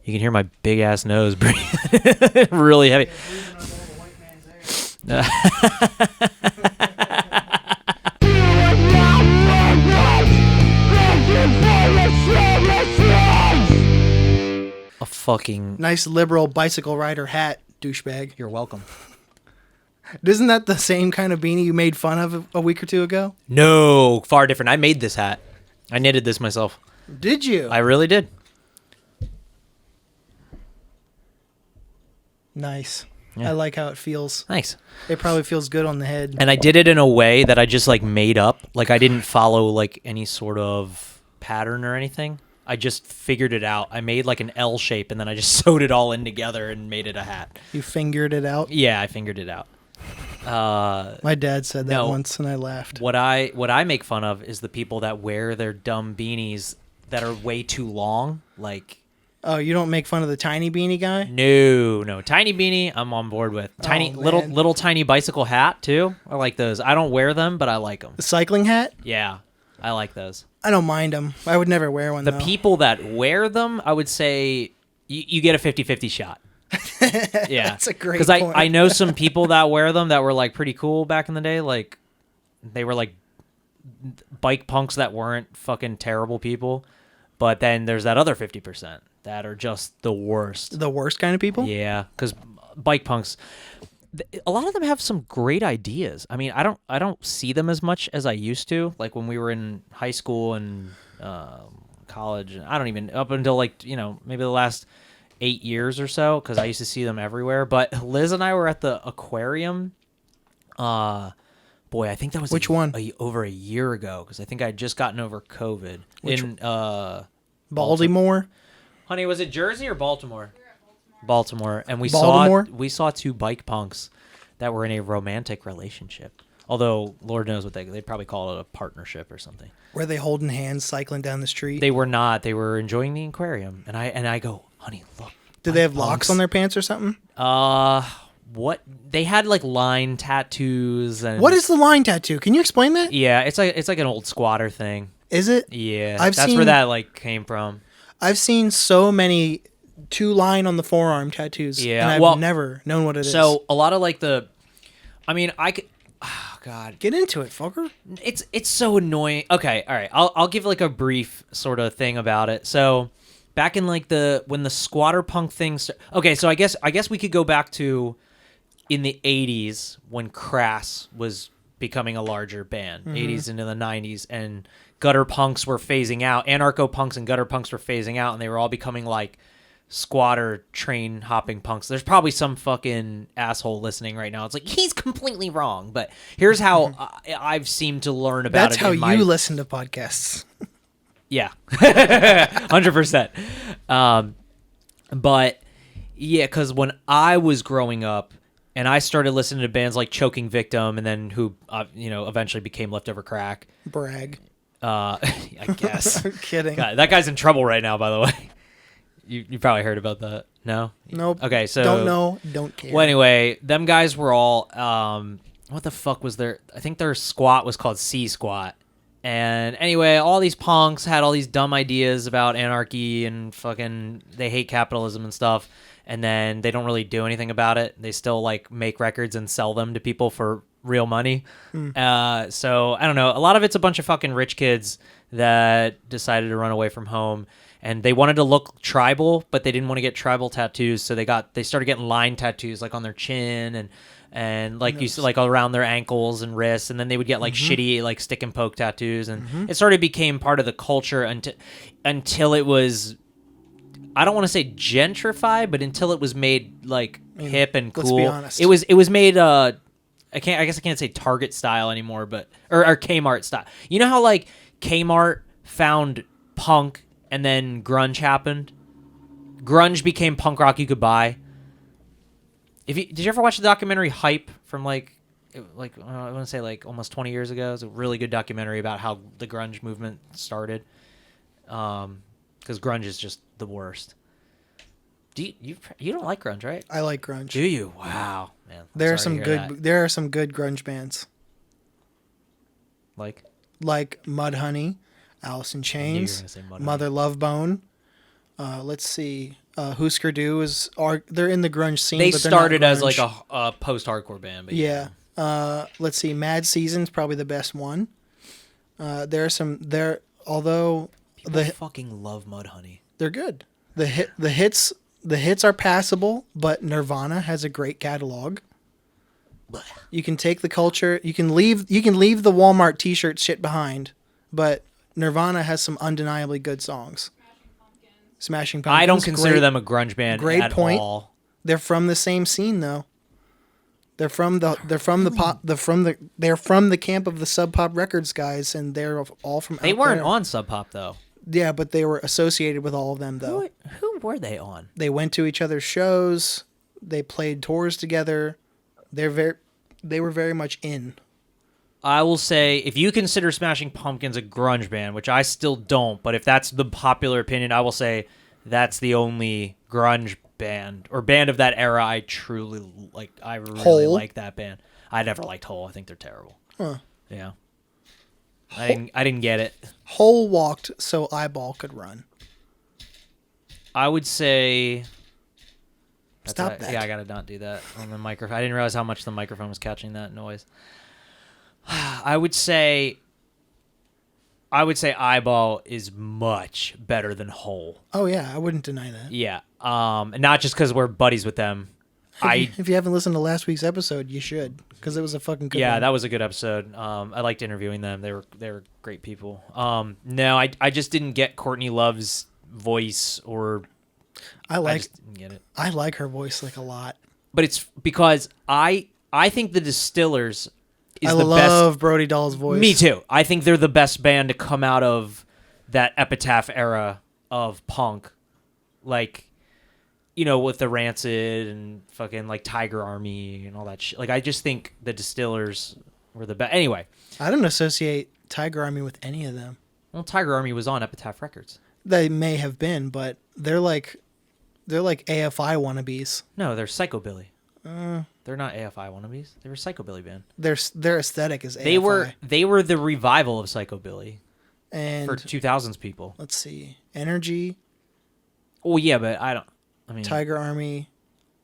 You can hear my big ass nose breathe really heavy. A fucking nice liberal bicycle rider hat, douchebag. You're welcome. Isn't that the same kind of beanie you made fun of a week or two ago? No, far different. I made this hat. I knitted this myself. Did you? I really did. Nice. Yeah. I like how it feels. Nice. It probably feels good on the head. And I did it in a way that I just like made up. Like I didn't follow like any sort of pattern or anything. I just figured it out. I made like an L shape and then I just sewed it all in together and made it a hat. You fingered it out? Yeah, I fingered it out. My dad said that once and I laughed. What I make fun of is the people that wear their dumb beanies that are way too long. Like, oh, you don't make fun of the tiny beanie guy? No. Tiny beanie, I'm on board with. Tiny little tiny bicycle hat too. I like those. I don't wear them, but I like them. The cycling hat? Yeah, I like those. I don't mind them. I would never wear one, The people that wear them, I would say you get a 50-50 shot. Yeah. That's a great point. Because I know some people that wear them that were like pretty cool back in the day. Like they were like bike punks that weren't fucking terrible people. But then there's that other 50% that are just the worst. The worst kind of people? Yeah, because bike punks, a lot of them have some great ideas. I mean, I don't see them as much as I used to. Like when we were in high school and college. I don't even up until like maybe the last 8 years or so, because I used to see them everywhere. But Liz and I were at the aquarium. Boy, I think that was which one? Over a year ago, because I think I had just gotten over COVID. In Baltimore. Honey, was it Jersey or Baltimore? Baltimore, and we saw two bike punks that were in a romantic relationship. Although Lord knows what they'd probably call it a partnership or something. Were they holding hands cycling down the street? They were not. They were enjoying the aquarium, and I go, honey, look. Did they have locks on their pants or something? What they had like line tattoos and what is the line tattoo? Can you explain that? Yeah, it's like an old squatter thing. Is it? Yeah, that's where that like came from. I've seen so many 2 line on the forearm tattoos. Yeah, and I've never known what it is. So a lot of like I could. Oh God, get into it, fucker. It's so annoying. Okay, all right. I'll give like a brief sort of thing about it. So back in like when the squatter punk thing. Okay, so I guess we could go back to in the 80s when Crass was becoming a larger band. 80s into the 90s, and gutter punks were phasing out. Anarcho punks and gutter punks were phasing out, and they were all becoming like squatter train hopping punks. There's probably some fucking asshole listening right now. It's like, he's completely wrong. But here's how I've seemed to learn about That's how you listen to podcasts. Yeah. 100%. But yeah, because when I was growing up and I started listening to bands like Choking Victim, and then who eventually became Leftover Crack. Brag. I guess. I'm kidding. God, that guy's in trouble right now, by the way. You probably heard about that. No? Nope. Okay, so don't know, don't care. Well, anyway, them guys were all what the fuck was their? I think their squat was called C Squat. And anyway, all these punks had all these dumb ideas about anarchy and fucking they hate capitalism and stuff. And then they don't really do anything about it. They still like make records and sell them to people for real money. So I don't know. A lot of it's a bunch of fucking rich kids that decided to run away from home. And they wanted to look tribal, but they didn't want to get tribal tattoos, so they started getting line tattoos like on their chin and like you like around their ankles and wrists, and then they would get like shitty like stick and poke tattoos, and it sort of became part of the culture until it was, I don't want to say gentrified, but until it was made like hip and cool. Let's be honest. It was made I guess I can't say Target style anymore, but or Kmart style. You know how like Kmart found punk and then grunge happened? Grunge became punk rock you could buy. Did you ever watch the documentary Hype from I want to say like almost 20 years ago? It's a really good documentary about how the grunge movement started. Because grunge is just the worst. You don't like grunge, right? I like grunge. Do you? Wow, man. There are some good grunge bands. Like Mudhoney, Alice in Chains, Mother Love Bone. Let's see. Husker Du they're in the grunge scene. They but they're not started as like grunge. a post-hardcore band, but Yeah. Let's see. Mad Season's probably the best one. Although people fucking love Mudhoney. they're good. The hits are passable, but Nirvana has a great catalog. You can take the culture. You can leave the Walmart T-shirt shit behind, but Nirvana has some undeniably good songs. Smashing Pumpkins. I don't consider them a grunge band at all. They're from the same scene though. They're from the camp of the Sub Pop Records guys, and they're all from. They weren't on Sub Pop though. Yeah, but they were associated with all of them though. Who were they on? They went to each other's shows. They played tours together. They were very much in. I will say, if you consider Smashing Pumpkins a grunge band, which I still don't, but if that's the popular opinion, I will say that's the only grunge band or band of that era I truly like. I really like that band. I never liked Hole. I think they're terrible. Huh. Yeah. I didn't get it. Hole walked so Eyeball could run. I would say. Stop that. Yeah, I gotta not do that on the microphone. I didn't realize how much the microphone was catching that noise. I would say Eyeball is much better than Hole. Oh yeah, I wouldn't deny that. Yeah. And not just because we're buddies with them. If you haven't listened to last week's episode, you should, because it was a fucking good one. Yeah, that was a good episode. I liked interviewing them. They were great people. No, I just didn't get Courtney Love's voice, or I just didn't get it. I like her voice like a lot. But it's because I think the Distillers is I the best. I love Brody Dahl's voice. Me too. I think they're the best band to come out of that Epitaph era of punk. Like, you know, with the Rancid and fucking like Tiger Army and all that shit. Like, I just think the Distillers were the best. Anyway. I don't associate Tiger Army with any of them. Well, Tiger Army was on Epitaph Records. They may have been, but they're like AFI wannabes. No, they're Psychobilly. They're not AFI wannabes. They were a Psychobilly band. Their aesthetic is AFI. They were the revival of Psychobilly. And for 2000s people. Let's see. Energy. Oh yeah, but Tiger Army.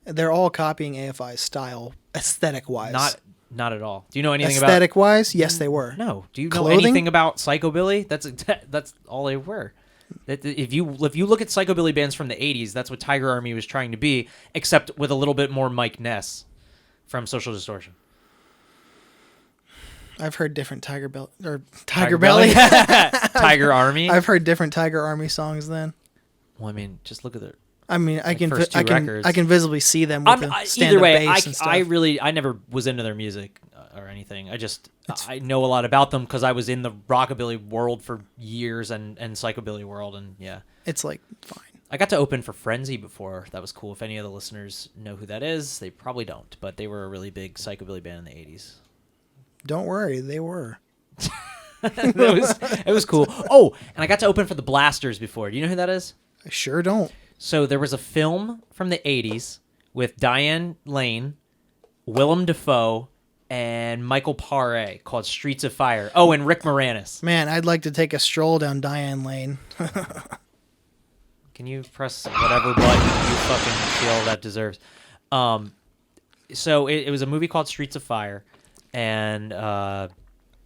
They're all copying AFI's style aesthetic wise. Not at all. Do you know anything about aesthetic wise? Yes, they were. No. Do you know anything about Psychobilly? That's all they were. If you look at Psychobilly bands from the 80s, that's what Tiger Army was trying to be, except with a little bit more Mike Ness from Social Distortion. I've heard different Tiger Belly. Tiger Army. I've heard different Tiger Army songs then. Well, I mean, just look at their. I mean, I can records. visibly see them with the stand-up bass and stuff. I never was into their music or anything. I know a lot about them because I was in the rockabilly world for years and psychobilly world, and yeah. It's like fine. I got to open for Frenzy before. That was cool. If any of the listeners know who that is, they probably don't, but they were a really big psychobilly band in the 80s. Don't worry, they were. It was cool. Oh, and I got to open for the Blasters before. Do you know who that is? I sure don't. So there was a film from the 80s with Diane Lane, Willem Dafoe, and Michael Paré called Streets of Fire. Oh, and Rick Moranis. Man, I'd like to take a stroll down Diane Lane. Can you press whatever button you fucking feel that deserves? So it was a movie called Streets of Fire, and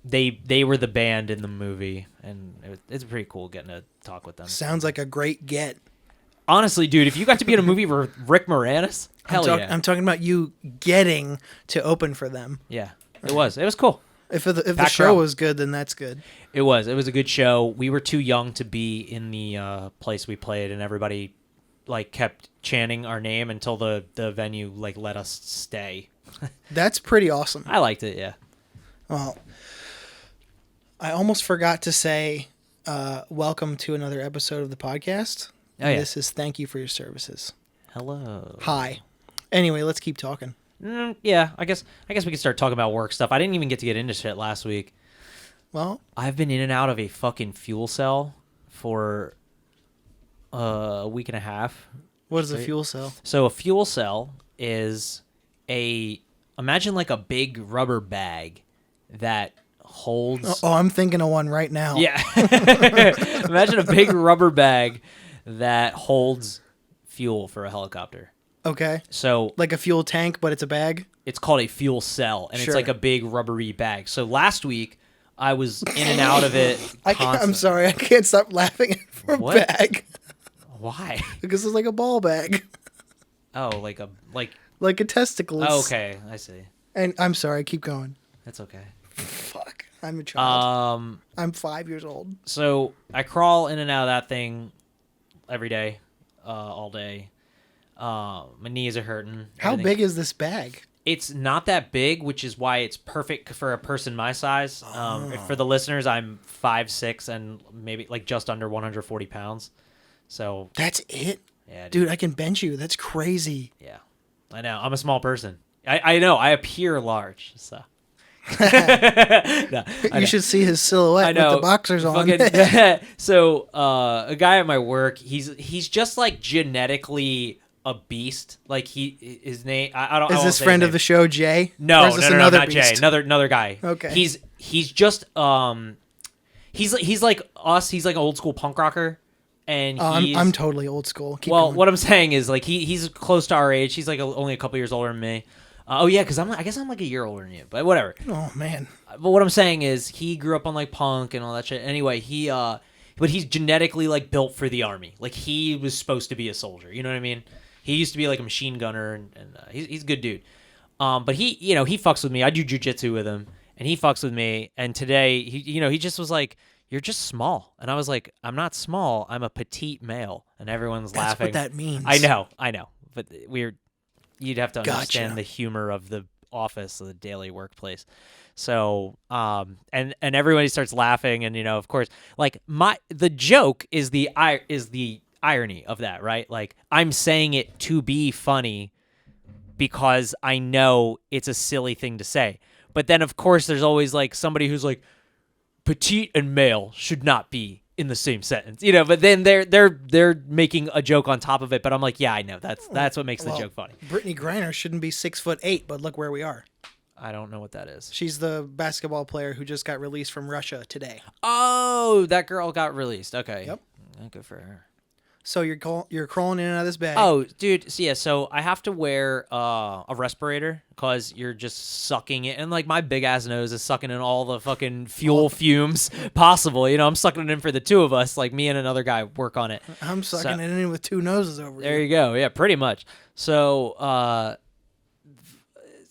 they were the band in the movie, and it's pretty cool getting to talk with them. Sounds like a great get. Honestly, dude, if you got to be in a movie with Rick Moranis, hell yeah. I'm talking about you getting to open for them. Yeah, it was cool. If the show was good, then that's good. It was a good show. We were too young to be in the place we played, and everybody like kept chanting our name until the venue like let us stay. That's pretty awesome. I liked it, yeah. Well, I almost forgot to say welcome to another episode of the podcast. Oh, yeah. This is Thank You for Your Services. Hello. Hi. Anyway, let's keep talking. Yeah, I guess we can start talking about work stuff. I didn't even get to get into shit last week. Well, I've been in and out of a fucking fuel cell for a week and a half. What is a fuel cell? So a fuel cell is imagine like a big rubber bag that holds. Oh, I'm thinking of one right now. Yeah. Imagine a big rubber bag that holds fuel for a helicopter. Okay. So Like a fuel tank, but it's a bag? it's called a fuel cell, and Sure. it's like a big rubbery bag. So last week I was in and out of it. I'm sorry, I can't stop laughing for What? a bag. Why? Because it's like a ball bag. Oh, like Like a testicle. oh, okay, I see. And I'm sorry, keep going. That's okay. Fuck. I'm a child. Um, I'm 5 years old. so I crawl in and out of that thing every day, all day. My knees are hurting. How Everything. big is this bag? It's not that big, which is why it's perfect for a person my size. For the listeners, I'm 5'6" and maybe like just under 140 pounds. So That's it? yeah, Dude, I can bench you. That's crazy. yeah, I know. I'm a small person. I know. I appear large. So No, I know. You should see his silhouette I know. with the boxers on. So a guy at my work, he's just like genetically a beast. Like his name. I don't. Is I won't this say friend his of name. the show Jay? No, Or is this no, another not Jay. beast? Another guy. Okay. He's just he's like us. He's like an old school punk rocker, and he's I'm totally old school. Keep well. going. What I'm saying is like he's close to our age. He's like only a couple years older than me. Oh yeah, because I guess I'm like a year older than you, but whatever. Oh man. But what I'm saying is he grew up on like punk and all that shit. Anyway, but he's genetically like built for the army. Like he was supposed to be a soldier. You know what I mean? He used to be like a machine gunner, and he's a good dude. But he fucks with me. I do jujitsu with him, and he fucks with me. And today, he just was like, "You're just small," and I was like, "I'm not small. I'm a petite male," and everyone's That's laughing. what that means. I know, but you'd have to understand Gotcha. the humor of the office, of the daily workplace. So, and everybody starts laughing, and of course, like the joke is the irony of that, right? Like I'm saying it to be funny because I know it's a silly thing to say. But then of course there's always like somebody who's like petite and male should not be in the same sentence. But then they're making a joke on top of it, but I'm like, yeah, I know. That's what makes the joke funny. Brittany Griner shouldn't be 6'8", but look where we are. I don't know what that is. She's the basketball player who just got released from Russia today. Oh, that girl got released. Okay. Yep. Good for her. So you're crawling in and out of this bag. Oh, dude. So I have to wear a respirator because you're just sucking it. And like my big ass nose is sucking in all the fucking fuel fumes possible. I'm sucking it in for the two of us. Like me and another guy work on it. I'm sucking it in with two noses over There here. you go. Yeah, pretty much. So,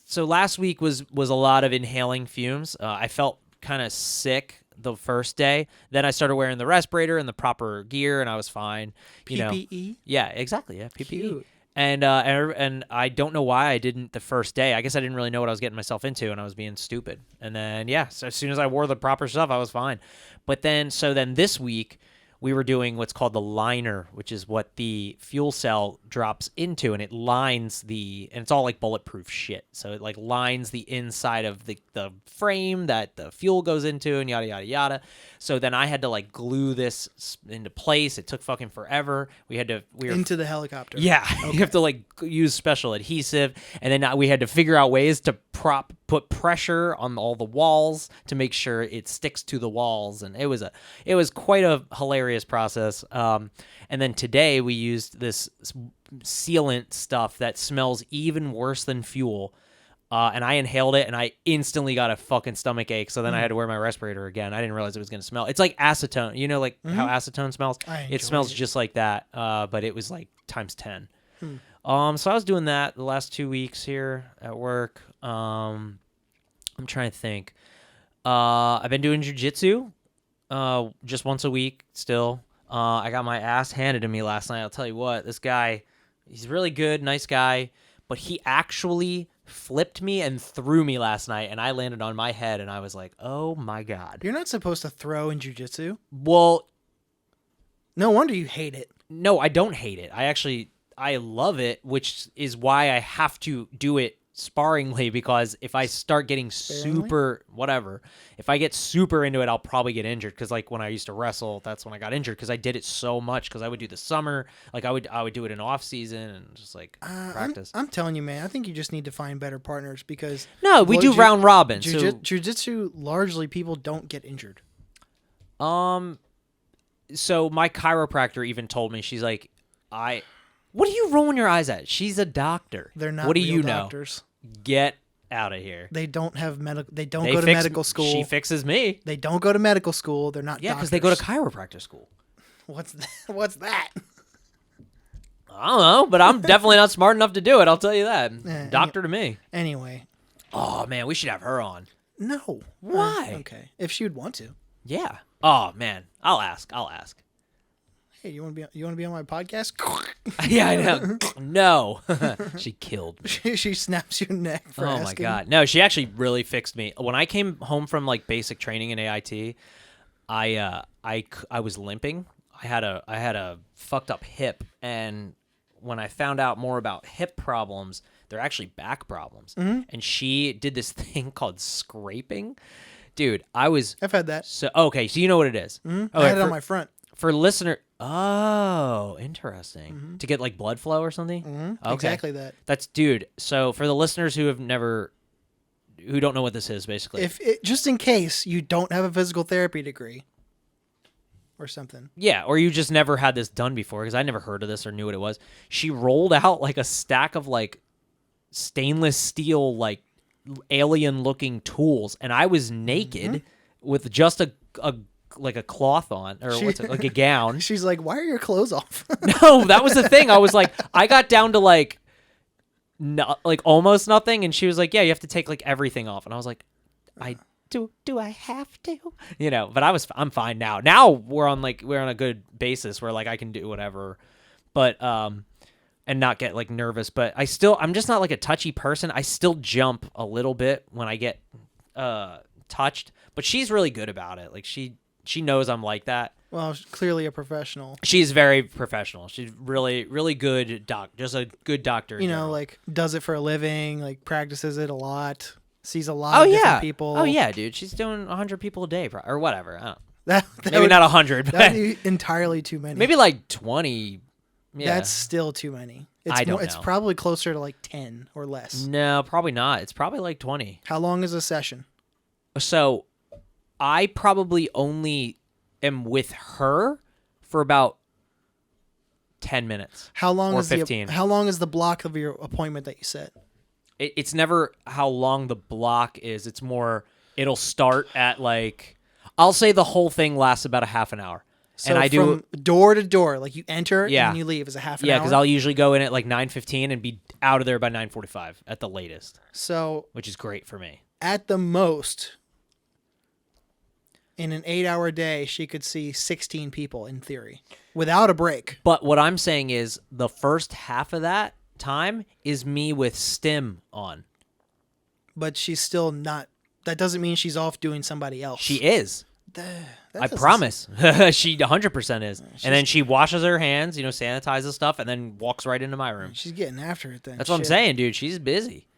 so last week was a lot of inhaling fumes. I felt kind of sick the first day. Then I started wearing the respirator and the proper gear, and I was fine. PPE? Yeah, exactly. Yeah, PPE. Cute. And I don't know why I didn't the first day. I guess I didn't really know what I was getting myself into, and I was being stupid. And then so as soon as I wore the proper stuff, I was fine. But then this week we were doing what's called the liner, which is what the fuel cell drops into, and it lines and it's all like bulletproof shit. So it like lines the inside of the frame that the fuel goes into, and yada yada yada. So then I had to like glue this into place. It took fucking forever. We were Into the helicopter. yeah, you have to like use special adhesive, and then we had to figure out ways to put pressure on all the walls to make sure it sticks to the walls, and it was quite a hilarious process. And then today we used this sealant stuff that smells even worse than fuel. And I inhaled it, and I instantly got a fucking stomach ache. So then I had to wear my respirator again. I didn't realize it was going to smell. It's like acetone. Like how acetone smells? It smells just like that, but it was like times 10. So I was doing that the last 2 weeks here at work. I'm trying to think. I've been doing jiu-jitsu just once a week still. I got my ass handed to me last night. I'll tell you what, this guy, he's really good, nice guy, but he actually flipped me and threw me last night, and I landed on my head, and I was like, oh my God. You're not supposed to throw in jiu-jitsu. Well, no wonder you hate it. No, I don't hate it. I love it, which is why I have to do it sparingly, because if I start getting if I get super into it, I'll probably get injured. Because like when I used to wrestle, that's when I got injured, because I did it so much. Because I would do the summer, like I would do it in off season and just like practice. I'm telling you, man, I think you just need to find better partners, because we do round robin. Jiu-jitsu, largely people don't get injured. So my chiropractor even told me, she's like, What are you rolling your eyes at? She's a doctor. They're not. What do real you doctors. know? Get out of here. They don't have medical. They don't go to medical school. She fixes me. They don't go to medical school. They're not. Yeah, because they go to chiropractor school. What's that? What's that? I don't know, but I'm definitely not smart enough to do it. I'll tell you that. Doctor to me. Anyway. Oh man, we should have her on. No. Why? Okay. If she would want to. Yeah. Oh man, I'll ask. Hey, you want to be on my podcast? Yeah, I know. No, she killed me. She snaps your neck for asking. Oh my god, no, she actually really fixed me. When I came home from like basic training in AIT, I was limping. I had a fucked up hip, and when I found out more about hip problems, they're actually back problems. Mm-hmm. And she did this thing called scraping. Dude, I've had that. So okay, so you know what it is. Mm-hmm. Okay, I had it on my front. For listener, oh, interesting. Mm-hmm. To get like blood flow or something. Mm-hmm. Okay. Exactly that. That's dude. So for the listeners who don't know what this is, basically, just in case you don't have a physical therapy degree or something. Yeah, or you just never had this done before, because I never heard of this or knew what it was. She rolled out like a stack of like stainless steel like alien looking tools, and I was naked with just a like a cloth on, or like a gown. She's like, "Why are your clothes off?" No, that was the thing. I was like, I got down to like almost nothing, and she was like, "Yeah, you have to take like everything off," and I was like, "I do I have to?" You know, but I'm fine now. Now we're on a good basis where like I can do whatever, but and not get like nervous. But I'm just not like a touchy person. I still jump a little bit when I get touched, but she's really good about it. Like she knows I'm like that. Well, she's clearly a professional. She's very professional. She's really, really good just a good doctor. You know, like does it for a living, like practices it a lot, sees a lot of different people. Oh yeah, dude. She's doing 100 people a day or whatever. I don't know. Maybe would, not 100, but that'd be entirely too many. Maybe like 20. Yeah. That's still too many. I don't know. It's probably closer to like 10 or less. No, probably not. It's probably like 20. How long is a session? So I probably only am with her for about 10 minutes. How long or is 15. How long is the block of your appointment that you set? It's never how long the block is. It's more, it'll start at like, I'll say the whole thing lasts about a half an hour. So and I do from door to door, like you enter Yeah. and you leave is a half an hour? Yeah, because I'll usually go in at like 9:15 and be out of there by 9:45 at the latest. So which is great for me. At the most, in an 8-hour day, she could see 16 people in theory without a break. But what I'm saying is the first half of that time is me with stim on. But she's still not. That doesn't mean she's off doing somebody else. She is. I promise. She 100% is. And then she washes her hands, sanitizes stuff, and then walks right into my room. She's getting after it then. That's what I'm saying, dude. She's busy.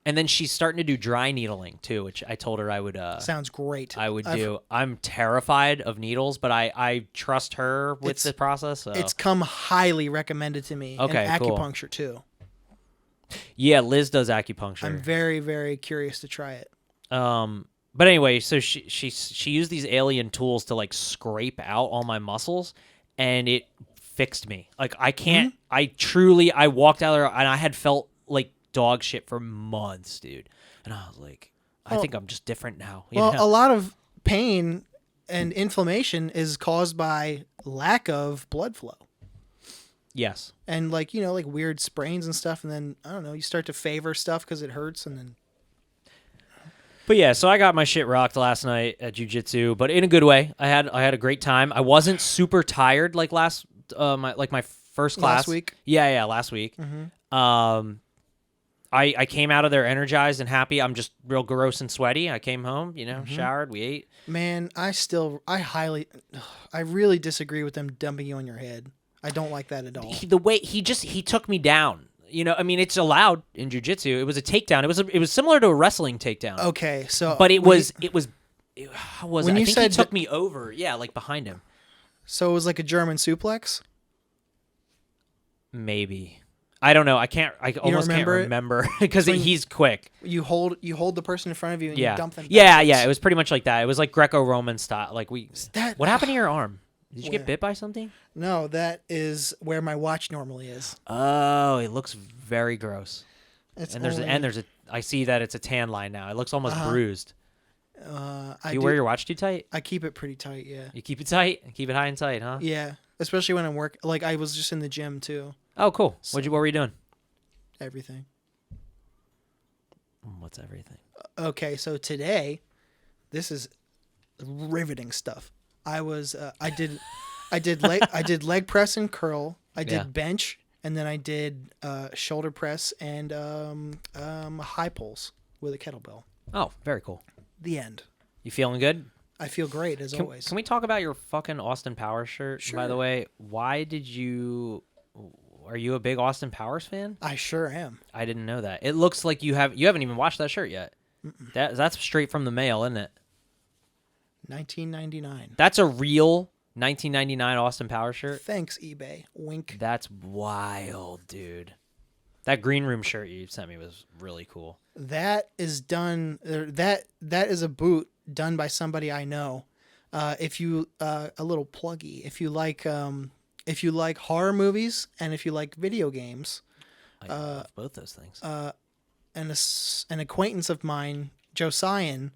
And then she's starting to do dry needling, too, which I told her I would... Sounds great. I would do. I'm terrified of needles, but I trust her with the process. So. It's come highly recommended to me. Okay, and cool. acupuncture, too. Yeah, Liz does acupuncture. I'm very, very curious to try it. But anyway, so she used these alien tools to like scrape out all my muscles, and it fixed me. Like I can't. Mm-hmm. I walked out there and I had felt like dog shit for months, dude. And I was like, I think I'm just different now. A lot of pain and inflammation is caused by lack of blood flow. Yes. And like weird sprains and stuff, and then I don't know, you start to favor stuff because it hurts, and then. But yeah, so I got my shit rocked last night at jiu-jitsu, but in a good way. I had a great time. I wasn't super tired like my first class. Last week? Yeah, last week. Mm-hmm. I came out of there energized and happy. I'm just real gross and sweaty. I came home, showered, we ate. Man, I really disagree with them dumping you on your head. I don't like that at all. The way he took me down. It's allowed in jiu-jitsu. It was a takedown. It was similar to a wrestling takedown. Okay, so but how was it? I think he took me over, like behind him. So it was like a German suplex? Maybe. I don't know. I almost can't remember because he's quick. You hold the person in front of you and you dump them. Yeah. It was pretty much like that. It was like Greco-Roman style. Like what happened to your arm? Did you get bit by something? No, that is where my watch normally is. Oh, it looks very gross. It's And there's a I see that it's a tan line now. It looks almost bruised. Do you wear your watch too tight? I keep it pretty tight, yeah. You keep it tight? Keep it high and tight, huh? Yeah, especially when I'm like I was just in the gym too. Oh, cool. What were you doing? Everything. What's everything? Okay, so today, this is riveting stuff. I did leg press and curl. I did bench, and then I did shoulder press and high pulls with a kettlebell. Oh, very cool. The end. You feeling good? I feel great as always. Can we talk about your fucking Austin Powers shirt? Sure. By the way, are you a big Austin Powers fan? I sure am. I didn't know that. It looks like you haven't even watched that shirt yet. That's straight from the mail, isn't it? 1999. That's a real 1999 Austin Powers shirt. Thanks, eBay. Wink. That's wild, dude. That green room shirt you sent me was really cool. That is done. That is a boot done by somebody I know. If you a little pluggy. If you like horror movies and if you like video games, I love both those things. an acquaintance of mine, Josiah,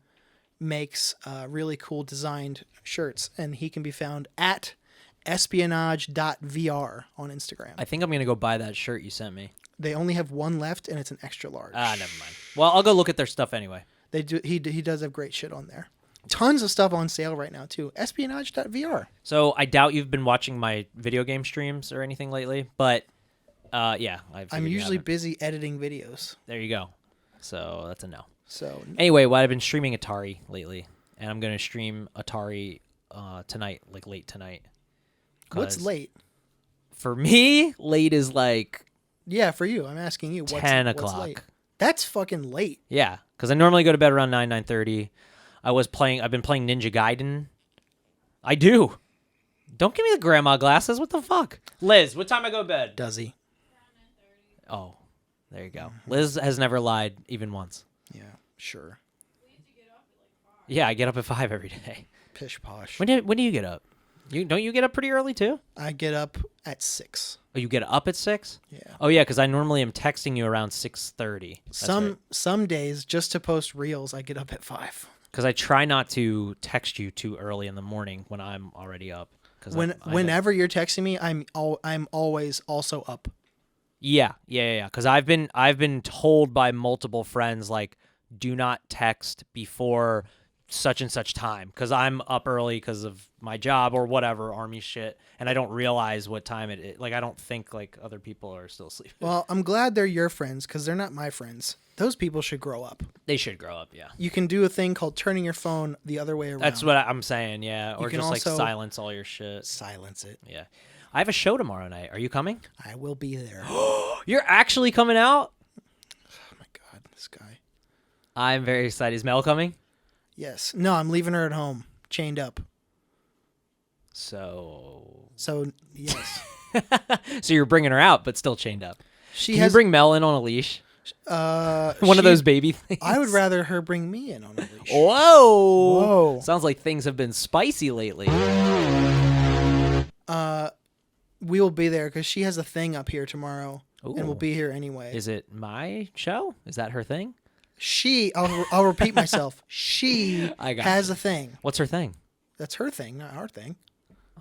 makes really cool designed shirts, and he can be found at espionage.vr on Instagram. I think I'm gonna go buy that shirt you sent me. They only have one left, and it's an extra large. Never mind. Well, I'll go look at their stuff anyway. They do. He does have great shit on there. Tons of stuff on sale right now too. Espionage.vr. So I doubt you've been watching my video game streams or anything lately, but yeah, I'm usually busy editing videos. There you go. So that's a no. So anyway, I've been streaming Atari lately, and I'm gonna stream Atari tonight, like late tonight. What's late? For me, late is like yeah. For you, I'm asking you. 10 o'clock. What's late? That's fucking late. Yeah, because I normally go to bed around 9:30. I've been playing Ninja Gaiden. I do. Don't give me the grandma glasses. What the fuck? Liz, what time I go to bed? Does he? Oh, there you go. Liz has never lied even once. Yeah, sure. Yeah, I get up at 5 every day. Pish posh. When do you get up? Don't you get up pretty early too? I get up at 6. Oh, you get up at 6? Yeah. Oh yeah, because I normally am texting you around 6:30. Some days, just to post reels, I get up at 5. Because I try not to text you too early in the morning when I'm already up. Whenever you're texting me, I'm always also up. Yeah. Because I've been told by multiple friends, like, do not text before such and such time, because I'm up early because of my job or whatever, army shit, and I don't realize what time it is. Like, I don't think like other people are still sleeping. Well, I'm glad they're your friends, because they're not my friends. Those people should grow up. They should grow up, yeah. You can do a thing called turning your phone the other way around. That's what I'm saying, yeah. Or just like silence all your shit. Silence it. Yeah. I have a show tomorrow night. Are you coming? I will be there. You're actually coming out? Oh my God, this guy. I'm very excited. Is Mel coming? Yes. No, I'm leaving her at home, chained up. So yes. So you're bringing her out, but still chained up. Can you bring Mel in on a leash? One of those baby things. I would rather her bring me in on a leash. Whoa! Sounds like things have been spicy lately. We will be there because she has a thing up here tomorrow, Ooh. and we'll be here anyway. Is it my show? Is that her thing? I'll repeat myself. She has a thing. What's her thing? That's her thing, not our thing.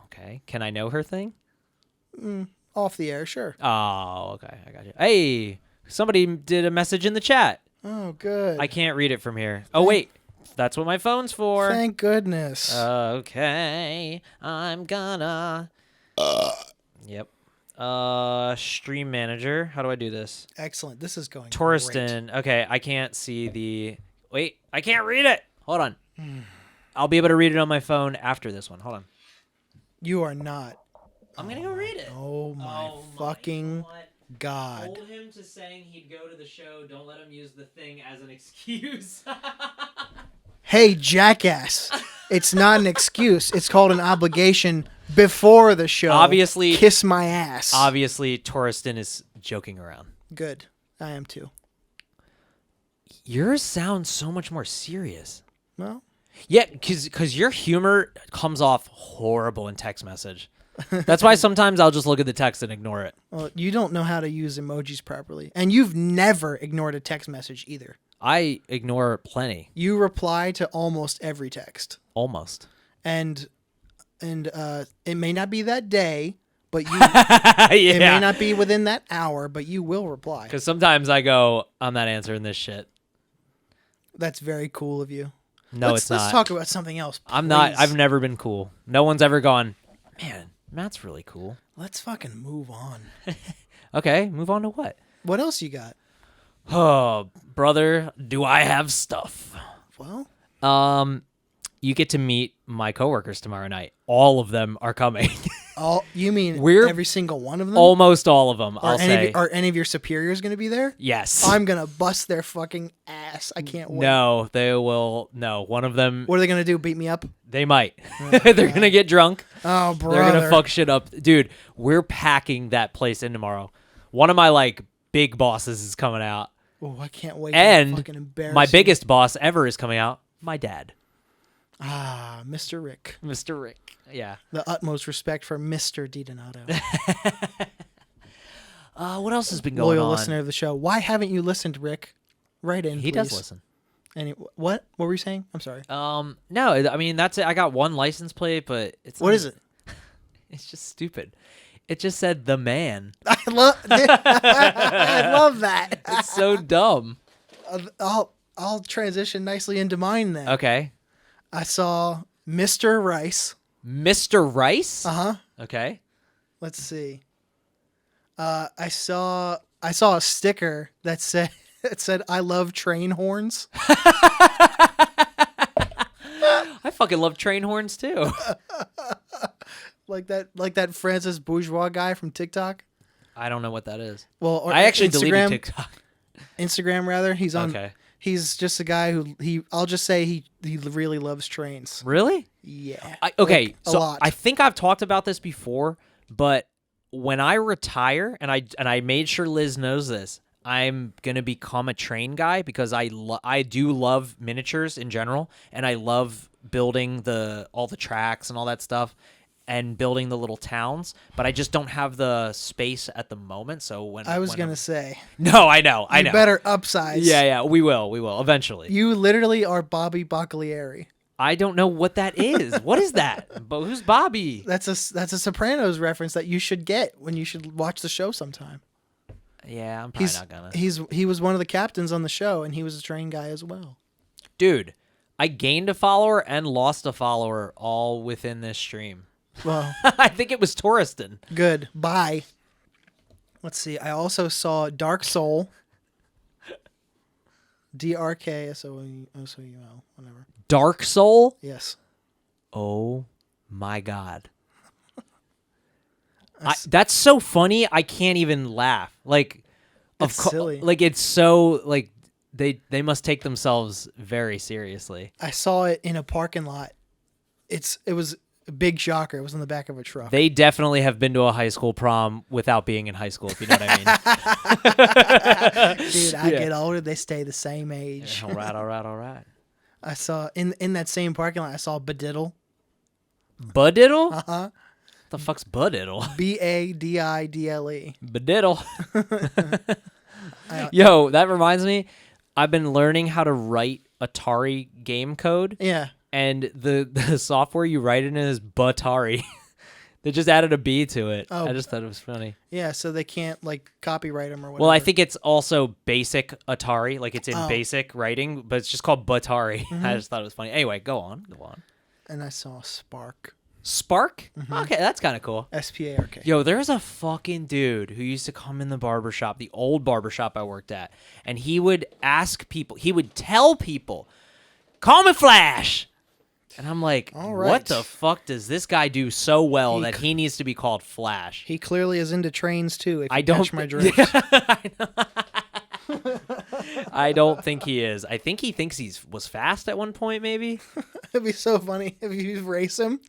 Okay. Can I know her thing? Off the air, sure. Oh, okay. I got you. Hey, somebody did a message in the chat. Oh, good. I can't read it from here. Oh, wait. That's what my phone's for. Thank goodness. Okay. I'm gonna... Yep. Stream manager. How do I do this? Excellent. This is going Torsten. great. Okay, I can't see the... Wait, I can't read it. Hold on. I'll be able to read it on my phone after this one. Hold on. You are not. I'm going to go read it. Oh, my fucking God. Hold him to saying he'd go to the show. Don't let him use the thing as an excuse. Hey, jackass. It's not an excuse. It's called an obligation before the show. Obviously. Kiss my ass. Obviously, Torsten is joking around. Good. I am too. Yours sounds so much more serious. Well, Yeah, because your humor comes off horrible in text message. That's why sometimes I'll just look at the text and ignore it. Well, you don't know how to use emojis properly. And you've never ignored a text message either. I ignore plenty. You reply to almost every text. Almost. And it may not be that day, but you Yeah. it may not be within that hour, but you will reply. Because sometimes I go, I'm not answering this shit. That's very cool of you. No, it's not. Let's talk about something else. I'm not. please. I've never been cool. No one's ever gone, man, Matt's really cool. Let's fucking move on. Okay, move on to what? What else you got? Oh, brother, do I have stuff? Well, You get to meet my coworkers tomorrow night. All of them are coming. you mean We're every single one of them? Almost all of them, I'll Are say. any of your superiors going to be there? Yes. I'm going to bust their fucking ass. I can't wait. No, they will. No, one of them, What are they going to do? Beat me up? they might. They're going to get drunk. Oh, brother. They're going to fuck shit up. Dude, we're packing that place in tomorrow. One of my, big bosses is coming out. Oh, I can't wait. And fucking embarrass my you. biggest boss ever is coming out. My dad. Ah, Mr. Rick. Mr. Rick. Yeah. The utmost respect for Mr. DiDonato. What else has been going Loyal on? listener of the show. Why haven't you listened, Rick? Write in, He please. does listen. What? What were you saying? I'm sorry. No, I mean, that's it. I got one license plate, but it's What is it? It's just stupid. It just said the man. I love that. It's so dumb. I'll transition nicely into mine then. Okay. I saw Mr. Rice. Mr. Rice? Uh-huh. Okay. Let's see. I saw a sticker that said I love train horns. I fucking love train horns too. like that Francis Bourgeois guy from TikTok. I don't know what that is. Well, or I actually Instagram, deleted TikTok. Instagram rather. He's on. Okay. He's just a guy who I'll just say he really loves trains. Really? Yeah. Okay, a so lot. I think I've talked about this before, but when I retire, and I made sure Liz knows this, I'm gonna become a train guy because I do love miniatures in general, and I love building all the tracks and all that stuff, and building the little towns. But I just don't have the space at the moment. So when I was when gonna I'm- say. no, I know, You better upsize. Yeah, we will eventually. You literally are Bobby Bacalieri. I don't know what that is. What is that? But who's Bobby? That's a Sopranos reference that you should get when you should watch the show sometime. Yeah, I'm probably not gonna. He was one of the captains on the show, and he was a train guy as well. Dude, I gained a follower and lost a follower all within this stream. Well, I think it was Touriston. good. Bye. Let's see. I also saw Dark Soul. DRKSOUL, whatever. Dark Soul? Yes. Oh my god. That's so funny. I can't even laugh. It's silly. It's so they must take themselves very seriously. I saw it in a parking lot. It was a big shocker. It was on the back of a truck. They definitely have been to a high school prom without being in high school, if you know what I mean. Dude, I get older, they stay the same age. All right. I saw in that same parking lot. I saw Badiddle. Budiddle? Uh-huh. What the fuck's Budiddle? Badiddle. Badiddle. Yo, that reminds me. I've been learning how to write Atari game code. Yeah. And the software you write in is Batari. They just added a B to it. Oh. I just thought it was funny. Yeah, so they can't copyright them or whatever. Well, I think it's also basic Atari, it's in Oh. basic writing, but it's just called Batari. Mm-hmm. I just thought it was funny. Anyway, go on. And I saw Spark. Spark? Mm-hmm. Okay, that's kind of cool. SPARK. Yo, there's a fucking dude who used to come in the barbershop, the old barbershop I worked at, and he would tell people, call me Flash. And I'm like, All right. what the fuck does this guy do so well that he needs to be called Flash? He clearly is into trains too. If you I don't catch my drift. I don't think he is. I think he thinks was fast at one point, maybe. It'd be so funny if you race him.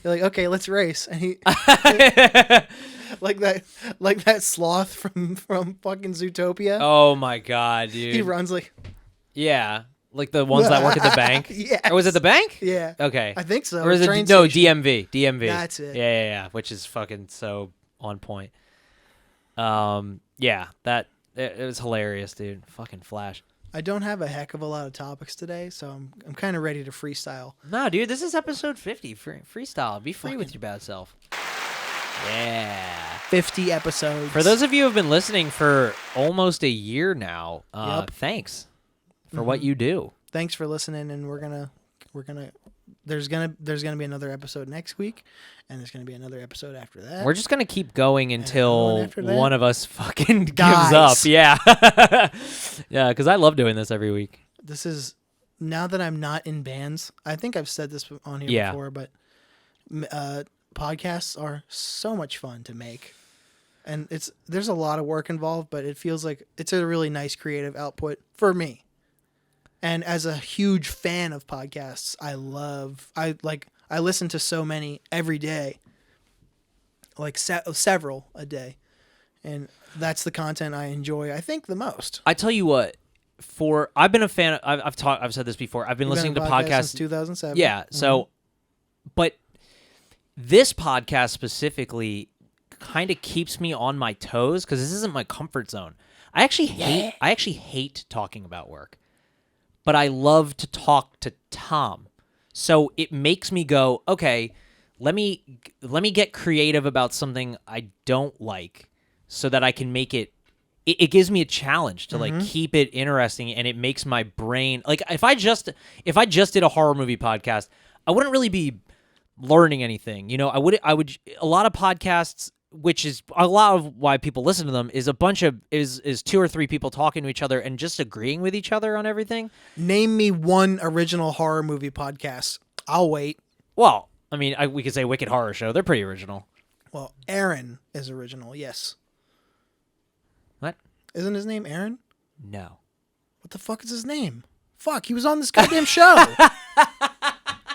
You're like, okay, let's race, and he like that sloth from fucking Zootopia. Oh my god, dude. He runs like Yeah. Like the ones that work at the bank? Yes. Or was it the bank? Yeah. Okay. I think so. Or is it Train no station. DMV? DMV. That's it. Yeah. Which is fucking so on point. Yeah, that it was hilarious, dude. Fucking Flash. I don't have a heck of a lot of topics today, so I'm kind of ready to freestyle. No, dude, this is episode 50. Freestyle. Be free with your bad self. Yeah. 50 episodes. For those of you who have been listening for almost a year now, Yep. thanks for what you do. Thanks for listening, and we're gonna there's gonna be another episode next week, and there's gonna be another episode after that. We're just gonna keep going until after that? one of us fucking Dies. gives up. Yeah. Yeah, because I love doing this every week. This is now that I'm not in bands. I think I've said this on here Yeah. before, but podcasts are so much fun to make, and there's a lot of work involved, but it feels like it's a really nice creative output for me. And as a huge fan of podcasts, I listen to so many every day, like several a day, and that's the content I enjoy, I think, the most. I tell you what, I've been a fan. I've said this before. I've been listening to podcasts since 2007. Yeah. So, but this podcast specifically kind of keeps me on my toes because this isn't my comfort zone. I actually hate talking about work, but I love to talk to Tom. So it makes me go, okay, let me get creative about something I don't like so that I can make it gives me a challenge to like keep it interesting, and it makes my brain like if I just did a horror movie podcast, I wouldn't really be learning anything. You know, I would a lot of podcasts, which is a lot of why people listen to them, is is two or three people talking to each other and just agreeing with each other on everything. Name me one original horror movie podcast. I'll wait. Well, I mean, we could say Wicked Horror Show. They're pretty original. Well, Aaron is original, yes. What? Isn't his name Aaron? No. What the fuck is his name? Fuck, he was on this goddamn show.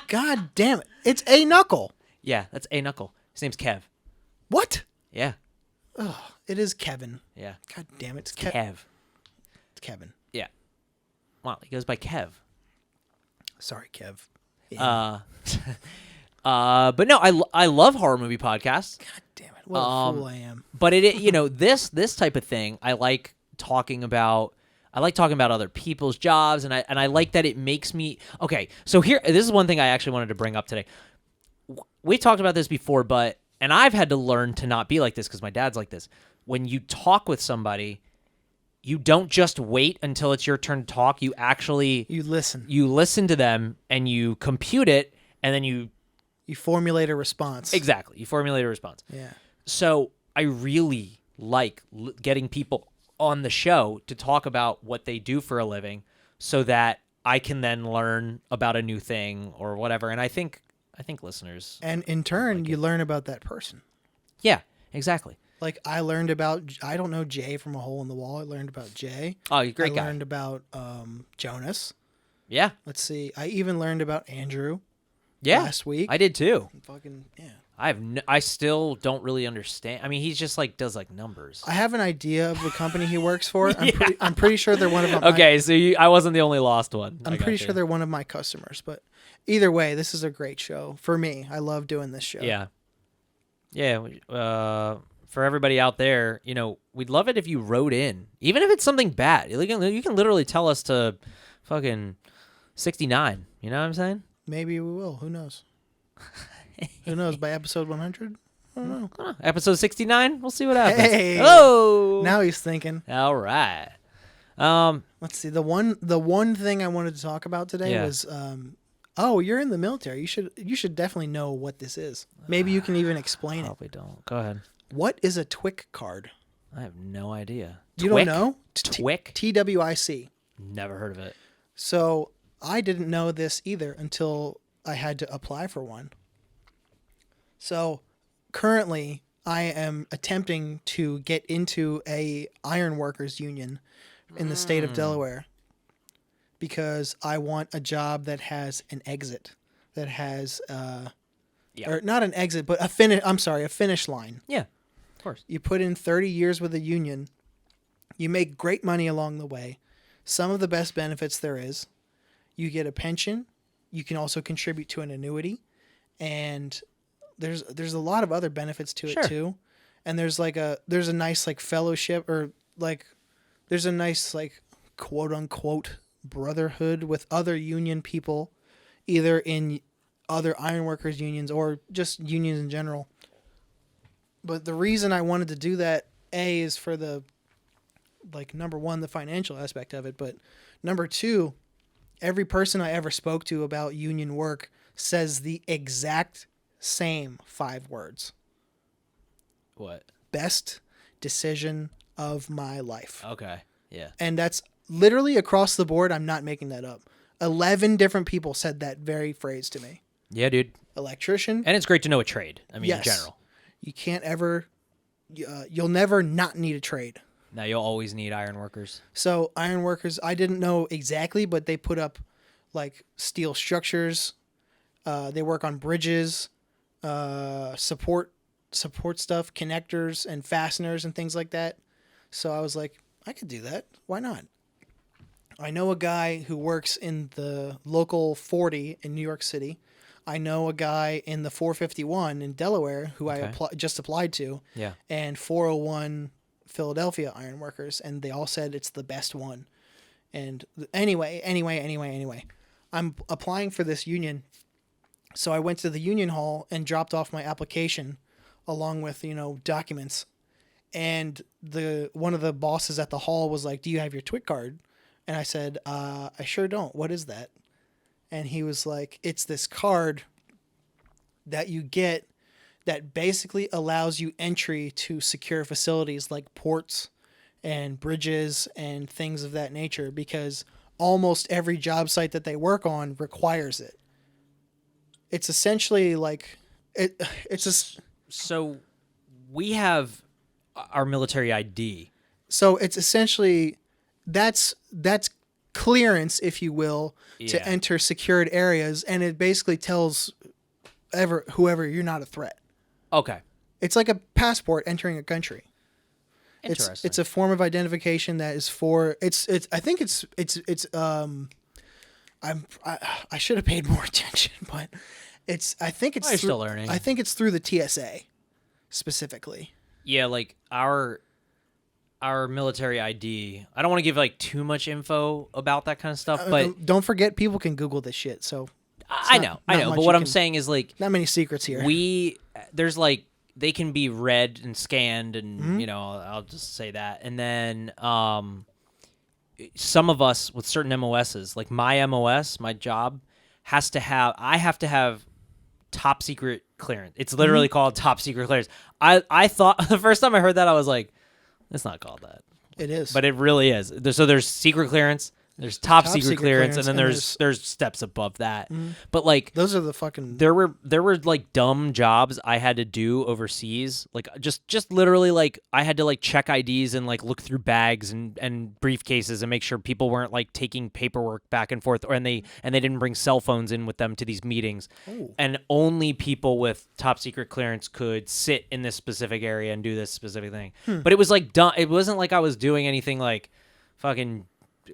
God damn it. It's A Knuckle. Yeah, that's A Knuckle. His name's Kev. What? Yeah. Oh, it is Kevin. Yeah. God damn it. It's Kev. It's Kevin. Yeah. Wow, he goes by Kev. Sorry, Kev. Yeah. But no, I love horror movie podcasts. God damn it. What a fool I am. But this type of thing, I like talking about other people's jobs, and I like that it makes me okay. So this is one thing I actually wanted to bring up today. We talked about this before, and I've had to learn to not be like this because my dad's like this. When you talk with somebody, you don't just wait until it's your turn to talk. You listen. You listen to them and you compute it, and then you formulate a response. Exactly. You formulate a response. Yeah. So I really like getting people on the show to talk about what they do for a living so that I can then learn about a new thing or whatever. And I think listeners. And in turn, you learn about that person. Yeah, exactly. Like I learned about, I don't know Jay from A Hole in the Wall. I learned about Jay. Oh, you're a great guy. I learned about Jonas. Yeah. Let's see. I even learned about Andrew. Yeah. Last week. I did too. Fucking, yeah. I still don't really understand. I mean, he's just like does like numbers. I have an idea of the company he works for. I'm pretty sure they're one of them. Okay, so I wasn't the only lost one. I'm pretty sure they're one of my customers. But either way, this is a great show for me. I love doing this show. Yeah. Yeah. For everybody out there, we'd love it if you wrote in, even if it's something bad. You can literally tell us to fucking 69. You know what I'm saying? Maybe we will. Who knows? Who knows? By episode 100? I don't know. Episode 69? We'll see what happens. Hey! Oh! Now he's thinking. All right. Let's see. The one thing I wanted to talk about today was, you're in the military. You should definitely know what this is. Maybe you can even explain it. Probably don't. Go ahead. What is a TWIC card? I have no idea. You don't know? TWIC? TWIC. Never heard of it. So I didn't know this either until I had to apply for one. So currently I am attempting to get into a iron workers union in the state of Delaware because I want a job that has an exit, that has or not an exit, but a finish line. Yeah, of course. You put in 30 years with a union. You make great money along the way. Some of the best benefits there is. You get a pension. You can also contribute to an annuity, and there's a lot of other benefits to it too. And there's a nice like fellowship, or like there's a nice like quote unquote brotherhood with other union people, either in other ironworkers unions or just unions in general. But the reason I wanted to do that, A, is for the, like, number one, the financial aspect of it. But number two, every person I ever spoke to about union work says the exact same 5 words. What? Best decision of my life. Okay. Yeah. And that's literally across the board. I'm not making that up. 11 different people said that very phrase to me. Yeah, dude. Electrician. And it's great to know a trade. I mean, yes. in general. You can't ever, you'll never not need a trade. Now, you'll always need iron workers. So iron workers, I didn't know exactly, but they put up like steel structures. They work on bridges, support stuff, connectors and fasteners and things like that. So I was like, I could do that. Why not? I know a guy who works in the local 40 in New York City. I know a guy in the 451 in Delaware who I just applied to. Yeah. And 401 Philadelphia ironworkers, and they all said it's the best one. And anyway, I'm applying for this union. So I went to the union hall and dropped off my application along with, documents. And one of the bosses at the hall was like, "Do you have your TWIC card?" And I said, "I sure don't. What is that?" And he was like, "It's this card that you get that basically allows you entry to secure facilities like ports and bridges and things of that nature, because almost every job site that they work on requires it." It's essentially like it's just so we have our military ID. So it's essentially that's clearance, if you will, to enter secured areas, and it basically tells whoever you're not a threat. Okay. It's like a passport entering a country. Interesting. It's a form of identification that is for I think I should have paid more attention, but I think it's still learning. I think it's through the TSA specifically. Yeah, like our military ID. I don't want to give like too much info about that kind of stuff, but don't forget people can Google this shit. So I know. But what I'm saying is like not many secrets here. There's like they can be read and scanned, and I'll just say that. And then some of us with certain MOSs, like my MOS, my job I have to have top secret clearance. It's literally called top secret clearance. I thought the first time I heard that, I was like, it's not called that. It is. But it really is. So there's secret clearance, there's top secret clearance, and then there's steps above that. But like those are the fucking there were like dumb jobs I had to do overseas. Like just literally like I had to like check IDs and like look through bags and briefcases and make sure people weren't like taking paperwork back and forth, and they didn't bring cell phones in with them to these meetings. Ooh. And only people with top secret clearance could sit in this specific area and do this specific thing. But it was like dumb. It wasn't like I was doing anything like fucking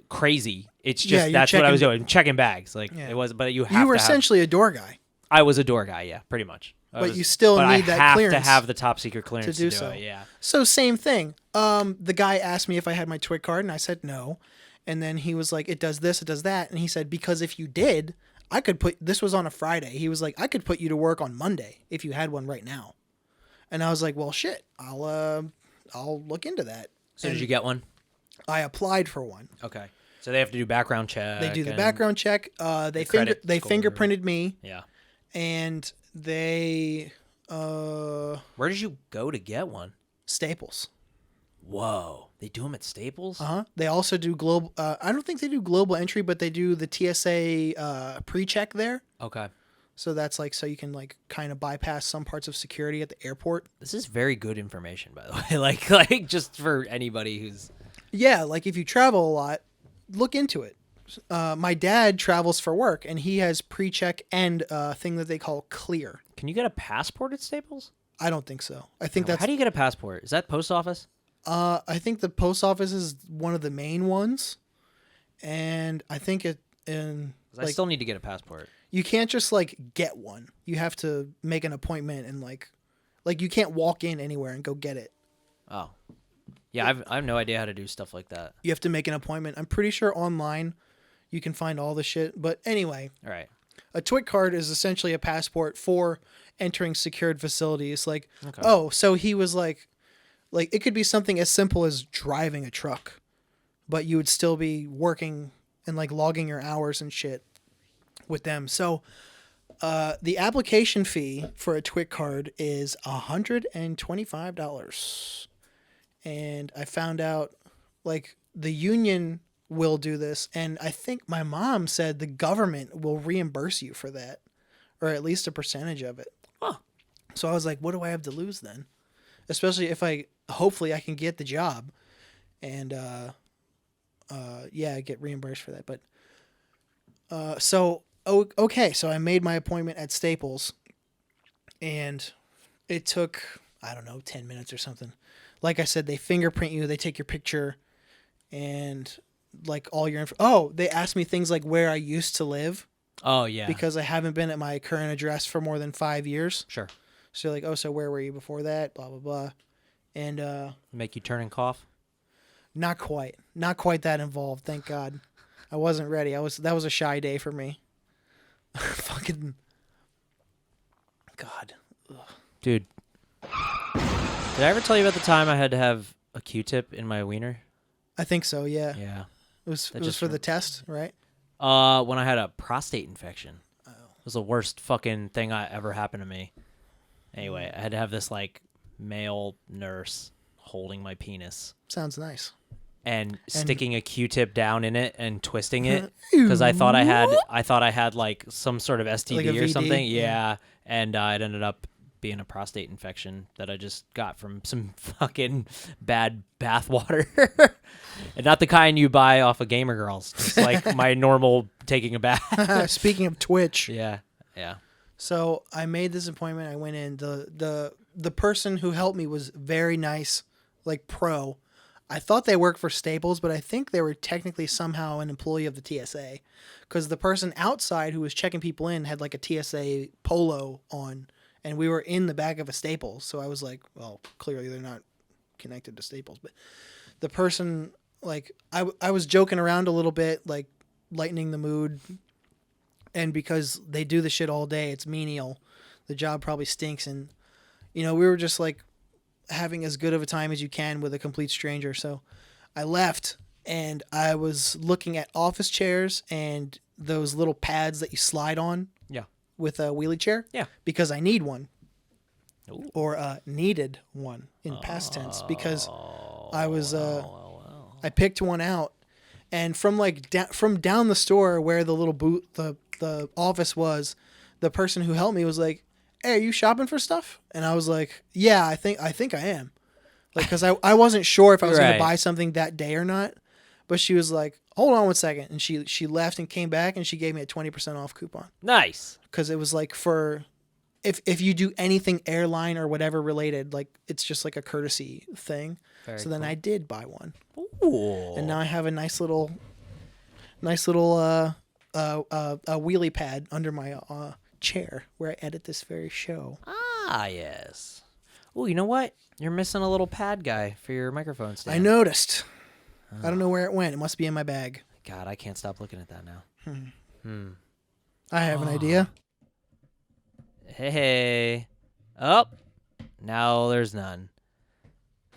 crazy. It's just that's what I was doing, checking bags. Like it was, but you were essentially a door guy. I was a door guy, yeah, pretty much. But you still need that clearance. I have to have the top secret clearance to do so. It, yeah. So same thing. The guy asked me if I had my TWIC card, and I said no. And then he was like, "It does this, it does that." And he said, "Because if you did, I could put." This was on a Friday. He was like, "I could put you to work on Monday if you had one right now." And I was like, "Well, shit, I'll look into that." So did you get one? I applied for one. Okay. So they have to do background check. They do the background check. They fingerprinted me. Yeah. And they where did you go to get one? Staples. Whoa. They do them at Staples? Uh-huh. They also do global I don't think they do global entry, but they do the TSA pre-check there. Okay. So that's like, so you can like kind of bypass some parts of security at the airport. This is very good information, by the way. like just for anybody who's... Yeah, like if you travel a lot, look into it. My dad travels for work, and he has pre-check and a thing that they call clear. Can you get a passport at Staples? I don't think so. I think that's... How do you get a passport? Is that post office? I think the post office is one of the main ones. And I think 'Cause I still need to get a passport. You can't just like get one. You have to make an appointment and like you can't walk in anywhere and go get it. Oh. Yeah, I have no idea how to do stuff like that. You have to make an appointment. I'm pretty sure online you can find all the shit. But anyway, All right. a TWIC card is essentially a passport for entering secured facilities. Like, Okay. oh, so he was like it could be something as simple as driving a truck, but you would still be working and like logging your hours and shit with them. So the application fee for a TWIC card is $125. And I found out like the union will do this. And I think my mom said the government will reimburse you for that, or at least a percentage of it. Huh. So I was like, what do I have to lose then? Especially if hopefully I can get the job and, get reimbursed for that. But, okay. So I made my appointment at Staples and it took, I don't know, 10 minutes or something. Like I said, they fingerprint you, they take your picture and like all your info. Oh, they asked me things like where I used to live. Oh, yeah. Because I haven't been at my current address for more than 5 years. Sure. So like, oh, so where were you before that? Blah, blah, blah. And Make you turn and cough? not quite that involved. Thank God. I wasn't ready. That was a shy day for me. Fucking God. Ugh. Dude. Did I ever tell you about the time I had to have a Q-tip in my wiener? I think so, yeah. Yeah. It was for the test, right? When I had a prostate infection. Oh. It was the worst fucking thing that ever happened to me. Anyway, I had to have this like male nurse holding my penis Sounds nice. and sticking a Q-tip down in it and twisting it because I thought I had like some sort of STD Like a or VD? something. Yeah. Yeah, and it ended up being a prostate infection that I just got from some fucking bad bath water. And not the kind you buy off of Gamer Girls. Just like my normal taking a bath. Speaking of Twitch. Yeah. Yeah. So I made this appointment. I went in. The person who helped me was very nice, like pro. I thought they worked for Staples, but I think they were technically somehow an employee of the TSA. Because the person outside who was checking people in had like a TSA polo on. And we were in the back of a Staples. So I was like, well, clearly they're not connected to Staples. But the person, like, I was joking around a little bit, like, lightening the mood. And because they do the shit all day, it's menial. The job probably stinks. And, we were just, like, having as good of a time as you can with a complete stranger. So I left, and I was looking at office chairs and those little pads that you slide on. Yeah. With a wheelie chair? Yeah. Because I need one. Ooh. Or needed one in past tense. Because I was I picked one out, and from like from down the store where the little the office was, the person who helped me was like, "Hey, are you shopping for stuff?" And I was like, "Yeah, I think I am." Like, because I wasn't sure if I was going to buy something that day or not. But she was like, hold on 1 second. And she left and came back, and she gave me a 20% off coupon. Nice. Because it was like for if you do anything airline or whatever related, like it's just like a courtesy thing. Very so then cool. I did buy one. Ooh. And now I have a nice little wheelie pad under my chair where I edit this very show. Ah, yes. Oh, you know what? You're missing a little pad guy for your microphone stand. I noticed. I don't know where it went. It must be in my bag. God, I can't stop looking at that now. I have an idea. Hey. Oh. Now there's none.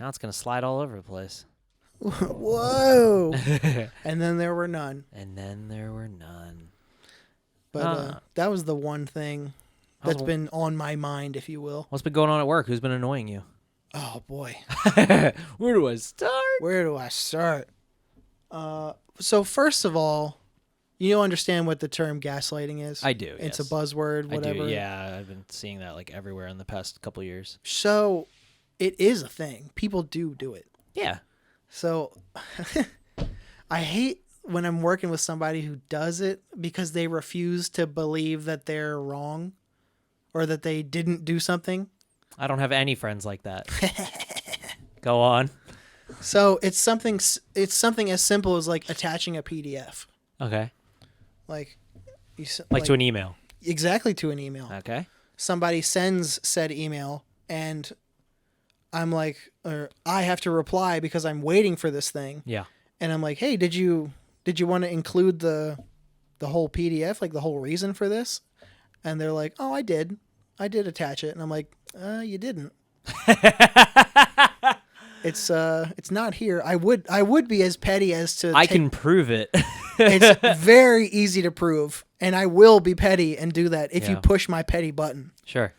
Now it's going to slide all over the place. Whoa. And then there were none. And then there were none. But that was the one thing that's been on my mind, if you will. What's been going on at work? Who's been annoying you? Oh, boy. Where do I start? Where do I start? So first of all, you understand what the term gaslighting is? I do, It's yes. a buzzword, whatever. I do, yeah. I've been seeing that like everywhere in the past couple years. So it is a thing. People do it. Yeah. So I hate when I'm working with somebody who does it because they refuse to believe that they're wrong or that they didn't do something. I don't have any friends like that. Go on. So it's something as simple as like attaching a PDF. Okay. Like Like to an email. Exactly, to an email. Okay. Somebody sends said email, and I'm like, or I have to reply because I'm waiting for this thing. Yeah. And I'm like, hey, did you want to include the whole PDF, like the whole reason for this? And they're like, oh, I did attach it. And I'm like, you didn't. It's not here. I would be as petty as to I can prove it. It's very easy to prove, and I will be petty and do that if you Yeah. push my petty button. Sure.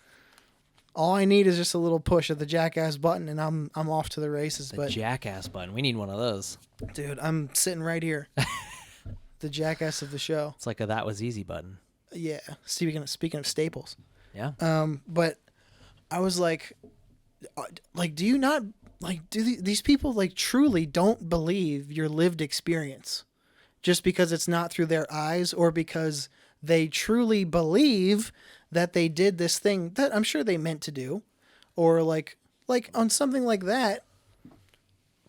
All I need is just a little push of the jackass button, and I'm off to the races. The But jackass button. We need one of those. dude, I'm sitting right here. The jackass of the show. It's like a that was easy button. Yeah. Speaking of staples. Yeah. But I was like, do you not these people like truly don't believe your lived experience just because it's not through their eyes, or because they truly believe that they did this thing that I'm sure they meant to do, or like on something like that.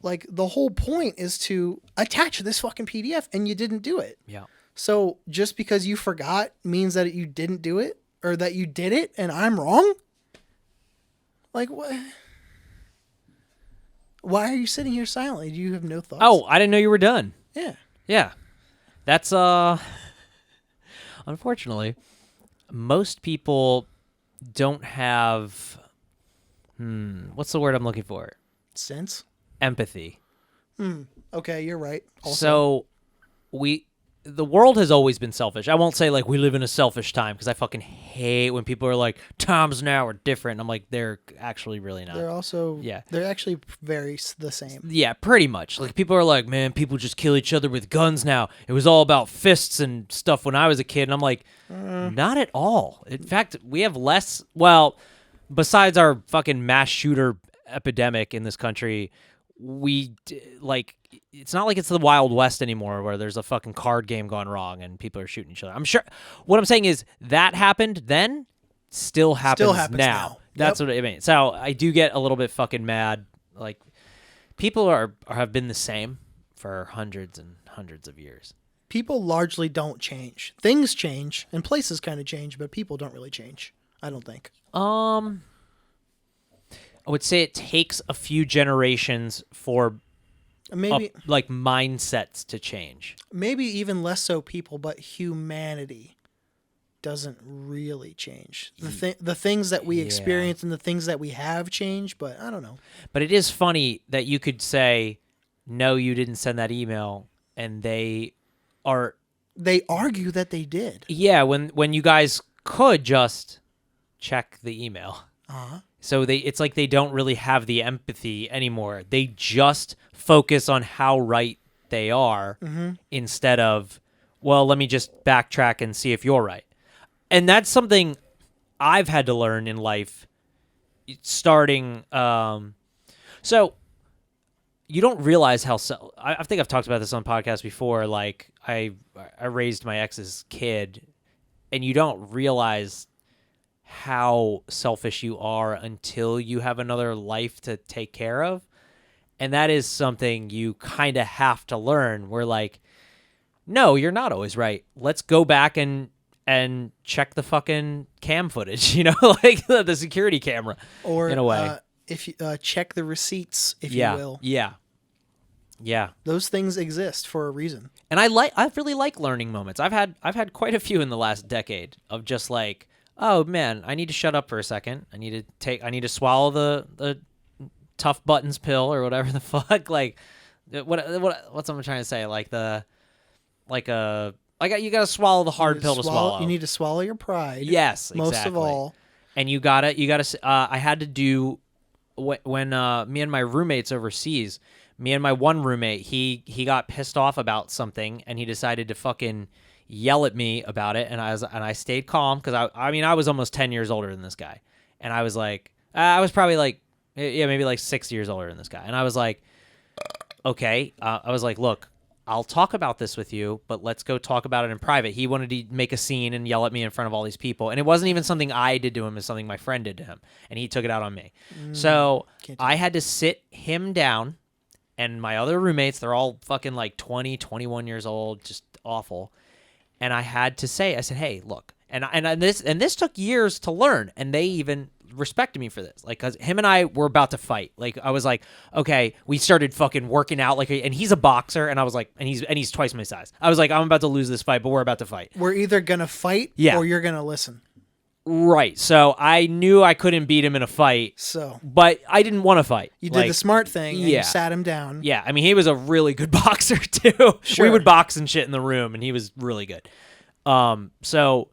Like, the whole point is to attach this fucking PDF, and you didn't do it. Yeah. So just because you forgot means that you didn't do it, or that you did it and I'm wrong? Like, what? Why are you sitting here silently? Do you have no thoughts? Oh, I didn't know you were done. Yeah. Yeah. That's unfortunately, most people don't have what's the word I'm looking for? Sense? Empathy. Okay, you're right. So the world has always been selfish. I won't say like we live in a selfish time, because I fucking hate when people are like, times now are different. I'm like, they're actually really not. They're also, Yeah. they're actually very the same. Yeah, pretty much. Like, people are like, man, people just kill each other with guns now. It was all about fists and stuff when I was a kid. And I'm like, not at all. In fact, we have less, well, besides our fucking mass shooter epidemic in this country, it's not like it's the Wild West anymore where there's a fucking card game gone wrong and people are shooting each other. I'm sure what I'm saying is that happened then, still happens now. That's what I mean. So I do get a little bit fucking mad. Like, people have been the same for hundreds and hundreds of years. People largely don't change. Things change and places kind of change, but people don't really change, I don't think. I would say it takes a few generations for Maybe like mindsets to change. Maybe even less so people, but humanity doesn't really change. The things that we experience and the things that we have changed, but I don't know. But it is funny that you could say, no, you didn't send that email, and they argue that they did. Yeah, when you guys could just check the email. Uh-huh. So it's like they don't really have the empathy anymore. They just focus on how right they are instead of, well, let me just backtrack and see if you're right. And that's something I've had to learn in life starting. So you don't realize how I think I've talked about this on podcasts before. Like, I raised my ex's kid, and you don't realize how selfish you are until you have another life to take care of. And that is something you kind of have to learn. We're like, no, you're not always right. Let's go back and check the fucking cam footage, like the security camera, or in a way. If you check the receipts, if you will. Yeah. Those things exist for a reason. And I really like learning moments. I've had quite a few in the last decade of just like, oh man, I need to shut up for a second. I need to swallow the tough buttons pill or whatever the fuck. Like, what's I'm trying to say? Like you gotta swallow the hard pill to swallow. You need to swallow your pride. Yes, exactly. Most of all. And you gotta. I had to do when me and my roommates overseas. Me and my one roommate, he got pissed off about something, and he decided to fucking yell at me about it, and I stayed calm because I was almost 10 years older than this guy, and I was like, I was probably like, maybe like 6 years older than this guy, and I was like, okay, I was like, look, I'll talk about this with you, but let's go talk about it in private. He wanted to make a scene and yell at me in front of all these people, and it wasn't even something I did to him, it's something my friend did to him, and he took it out on me. So I had to sit him down, and my other roommates, they're all fucking like 20, 21 years old, just awful. And I had to say, I said, hey, look, and this took years to learn, and they even respected me for this, like, because him and I were about to fight. Like, I was like, okay, we started fucking working out, like, and he's a boxer, and I was like, and he's twice my size. I was like, I'm about to lose this fight, but we're about to fight. We're either gonna fight, Yeah. or you're gonna listen. Right. So I knew I couldn't beat him in a fight. So, but I didn't want to fight. You did the smart thing. And you sat him down. Yeah. I mean, he was a really good boxer too. Sure. We would box and shit in the room, and he was really good. So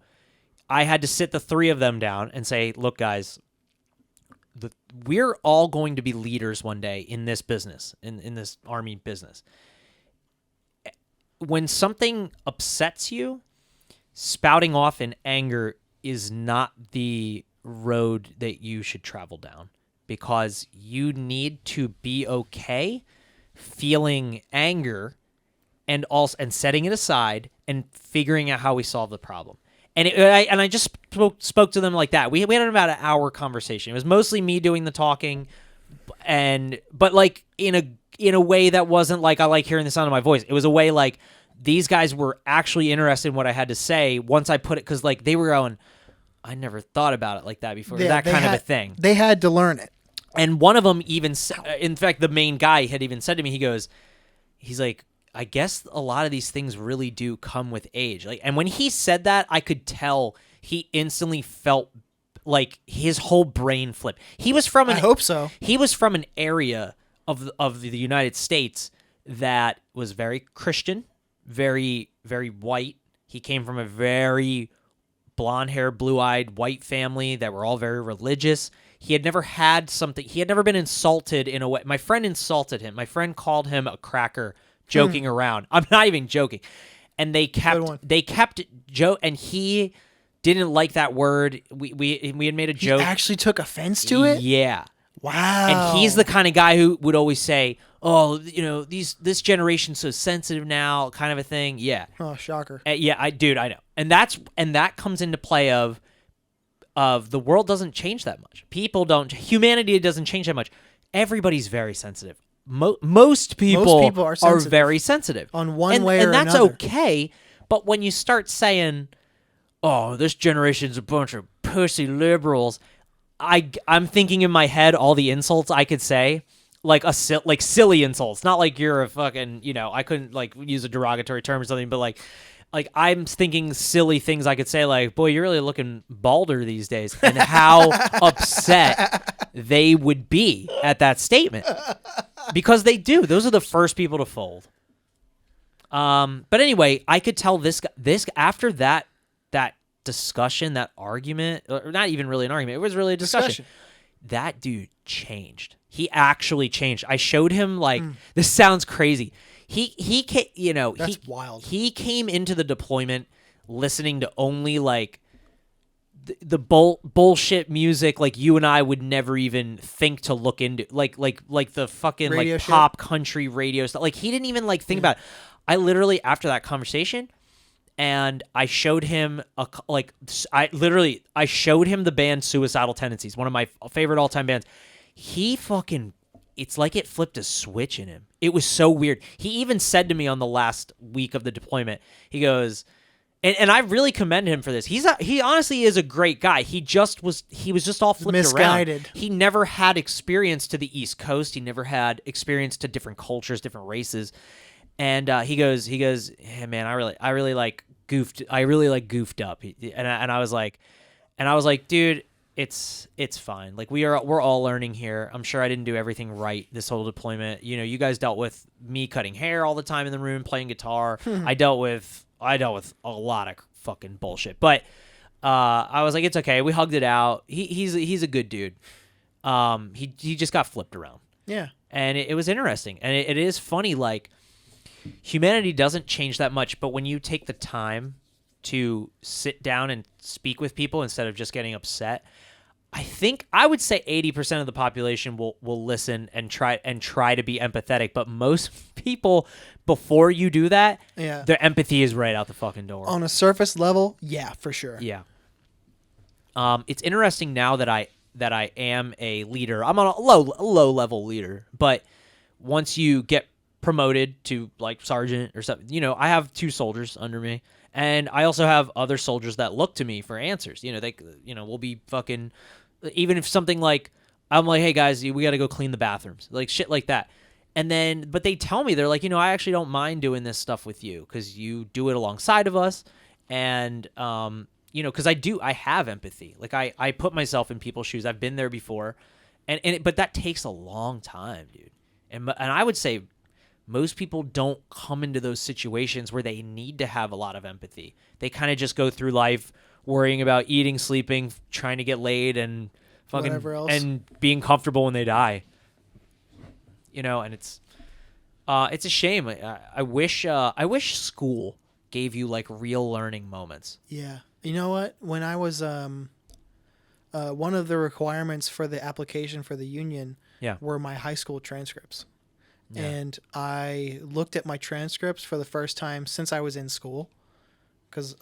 I had to sit the three of them down and say, look, guys, we're all going to be leaders one day in this business, in this Army business. When something upsets you, spouting off in anger is not the road that you should travel down, because you need to be okay feeling anger and setting it aside and figuring out how we solve the problem. And I just spoke to them like that. We had about an hour conversation. It was mostly me doing the talking, but like in a way that wasn't like I like hearing the sound of my voice. It was a way like these guys were actually interested in what I had to say once I put it, because like they were going, I never thought about it like that before. Yeah, that kind of a thing. They had to learn it. And one of them even, in fact, the main guy had even said to me, he's like, I guess a lot of these things really do come with age. Like, and when he said that, I could tell he instantly felt like his whole brain flipped. I hope so. He was from an area of the United States that was very Christian, very, very white. He came from a very blonde-haired, blue-eyed, white family that were all very religious. He had never been insulted in a way. My friend insulted him. My friend called him a cracker, joking around. I'm not even joking. And they kept Joe, and he didn't like that word. We had made a joke. He actually took offense to it? Yeah. Wow. And he's the kind of guy who would always say, oh, this generation's so sensitive now, kind of a thing. Yeah. Oh, shocker. Yeah, I know. And that comes into play of the world doesn't change that much. Humanity doesn't change that much. Everybody's very sensitive. Most people are very sensitive on one way or another. And that's okay. But when you start saying, oh, this generation's a bunch of pussy liberals, I'm thinking in my head all the insults I could say, like silly insults, not like you're a fucking, I couldn't like use a derogatory term or something, but like I'm thinking silly things I could say, like, boy, you're really looking balder these days, and how upset they would be at that statement, because they do. Those are the first people to fold. But anyway, I could tell this after that discussion, that argument, or not even really an argument, it was really a discussion. That dude changed. He actually changed. I showed him this sounds crazy. He That's wild. He came into the deployment listening to only like the bullshit music like you and I would never even think to look into, like the fucking radio like pop country radio stuff. Like he didn't even like think about it. I literally, after that conversation, and I showed him I showed him the band Suicidal Tendencies, one of my favorite all-time bands. He fucking, it's like it flipped a switch in him. It was so weird. He even said to me on the last week of the deployment, he goes, and I really commend him for this. He honestly is a great guy. He was just all flipped misguided around. He never had experience to the East Coast. He never had experience to different cultures, different races. And he goes, hey, man, I really goofed up. And I was like, dude, it's fine. Like we're all learning here. I'm sure I didn't do everything right this whole deployment. You guys dealt with me cutting hair all the time in the room, playing guitar. I dealt with a lot of fucking bullshit. But I was like, it's okay. We hugged it out. He's a good dude. He just got flipped around. Yeah. And it was interesting. And it is funny, like, humanity doesn't change that much, but when you take the time to sit down and speak with people instead of just getting upset, I would say 80% of the population will listen and try to be empathetic. But most people, before you do that, their empathy is right out the fucking door. On a surface level, yeah, for sure. Yeah. It's interesting now that I am a leader. I'm on a low level leader, but once you get promoted to like sergeant or something. You know, I have 2 soldiers under me, and I also have other soldiers that look to me for answers. You know, they, you know, will be fucking, even if something like, I'm like, hey guys, we got to go clean the bathrooms, like shit like that. And then, but they tell me, they're like, you know, I actually don't mind doing this stuff with you because you do it alongside of us. And, you know, because I have empathy. Like I put myself in people's shoes. I've been there before. But that takes a long time, dude. And I would say most people don't come into those situations where they need to have a lot of empathy. They kind of just go through life worrying about eating, sleeping, trying to get laid, and fucking whatever else, and being comfortable when they die. You know, and it's a shame. I wish school gave you like real learning moments. Yeah. You know what? When I was one of the requirements for the application for the union were my high school transcripts. Yeah. And I looked at my transcripts for the first time since I was in school. Because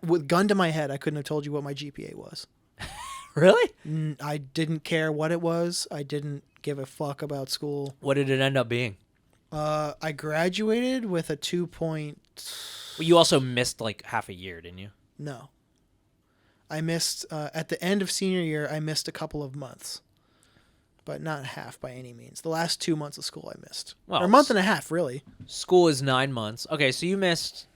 with gun to my head, I couldn't have told you what my GPA was. Really? I didn't care what it was. I didn't give a fuck about school. What did it end up being? I graduated with a 2. Well, you also missed like half a year, didn't you? No. I missed, at the end of senior year, I missed a couple of months. But not half by any means. The last 2 months of school I missed. Well, or a month and a half, really. School is 9 months. Okay, so you missed...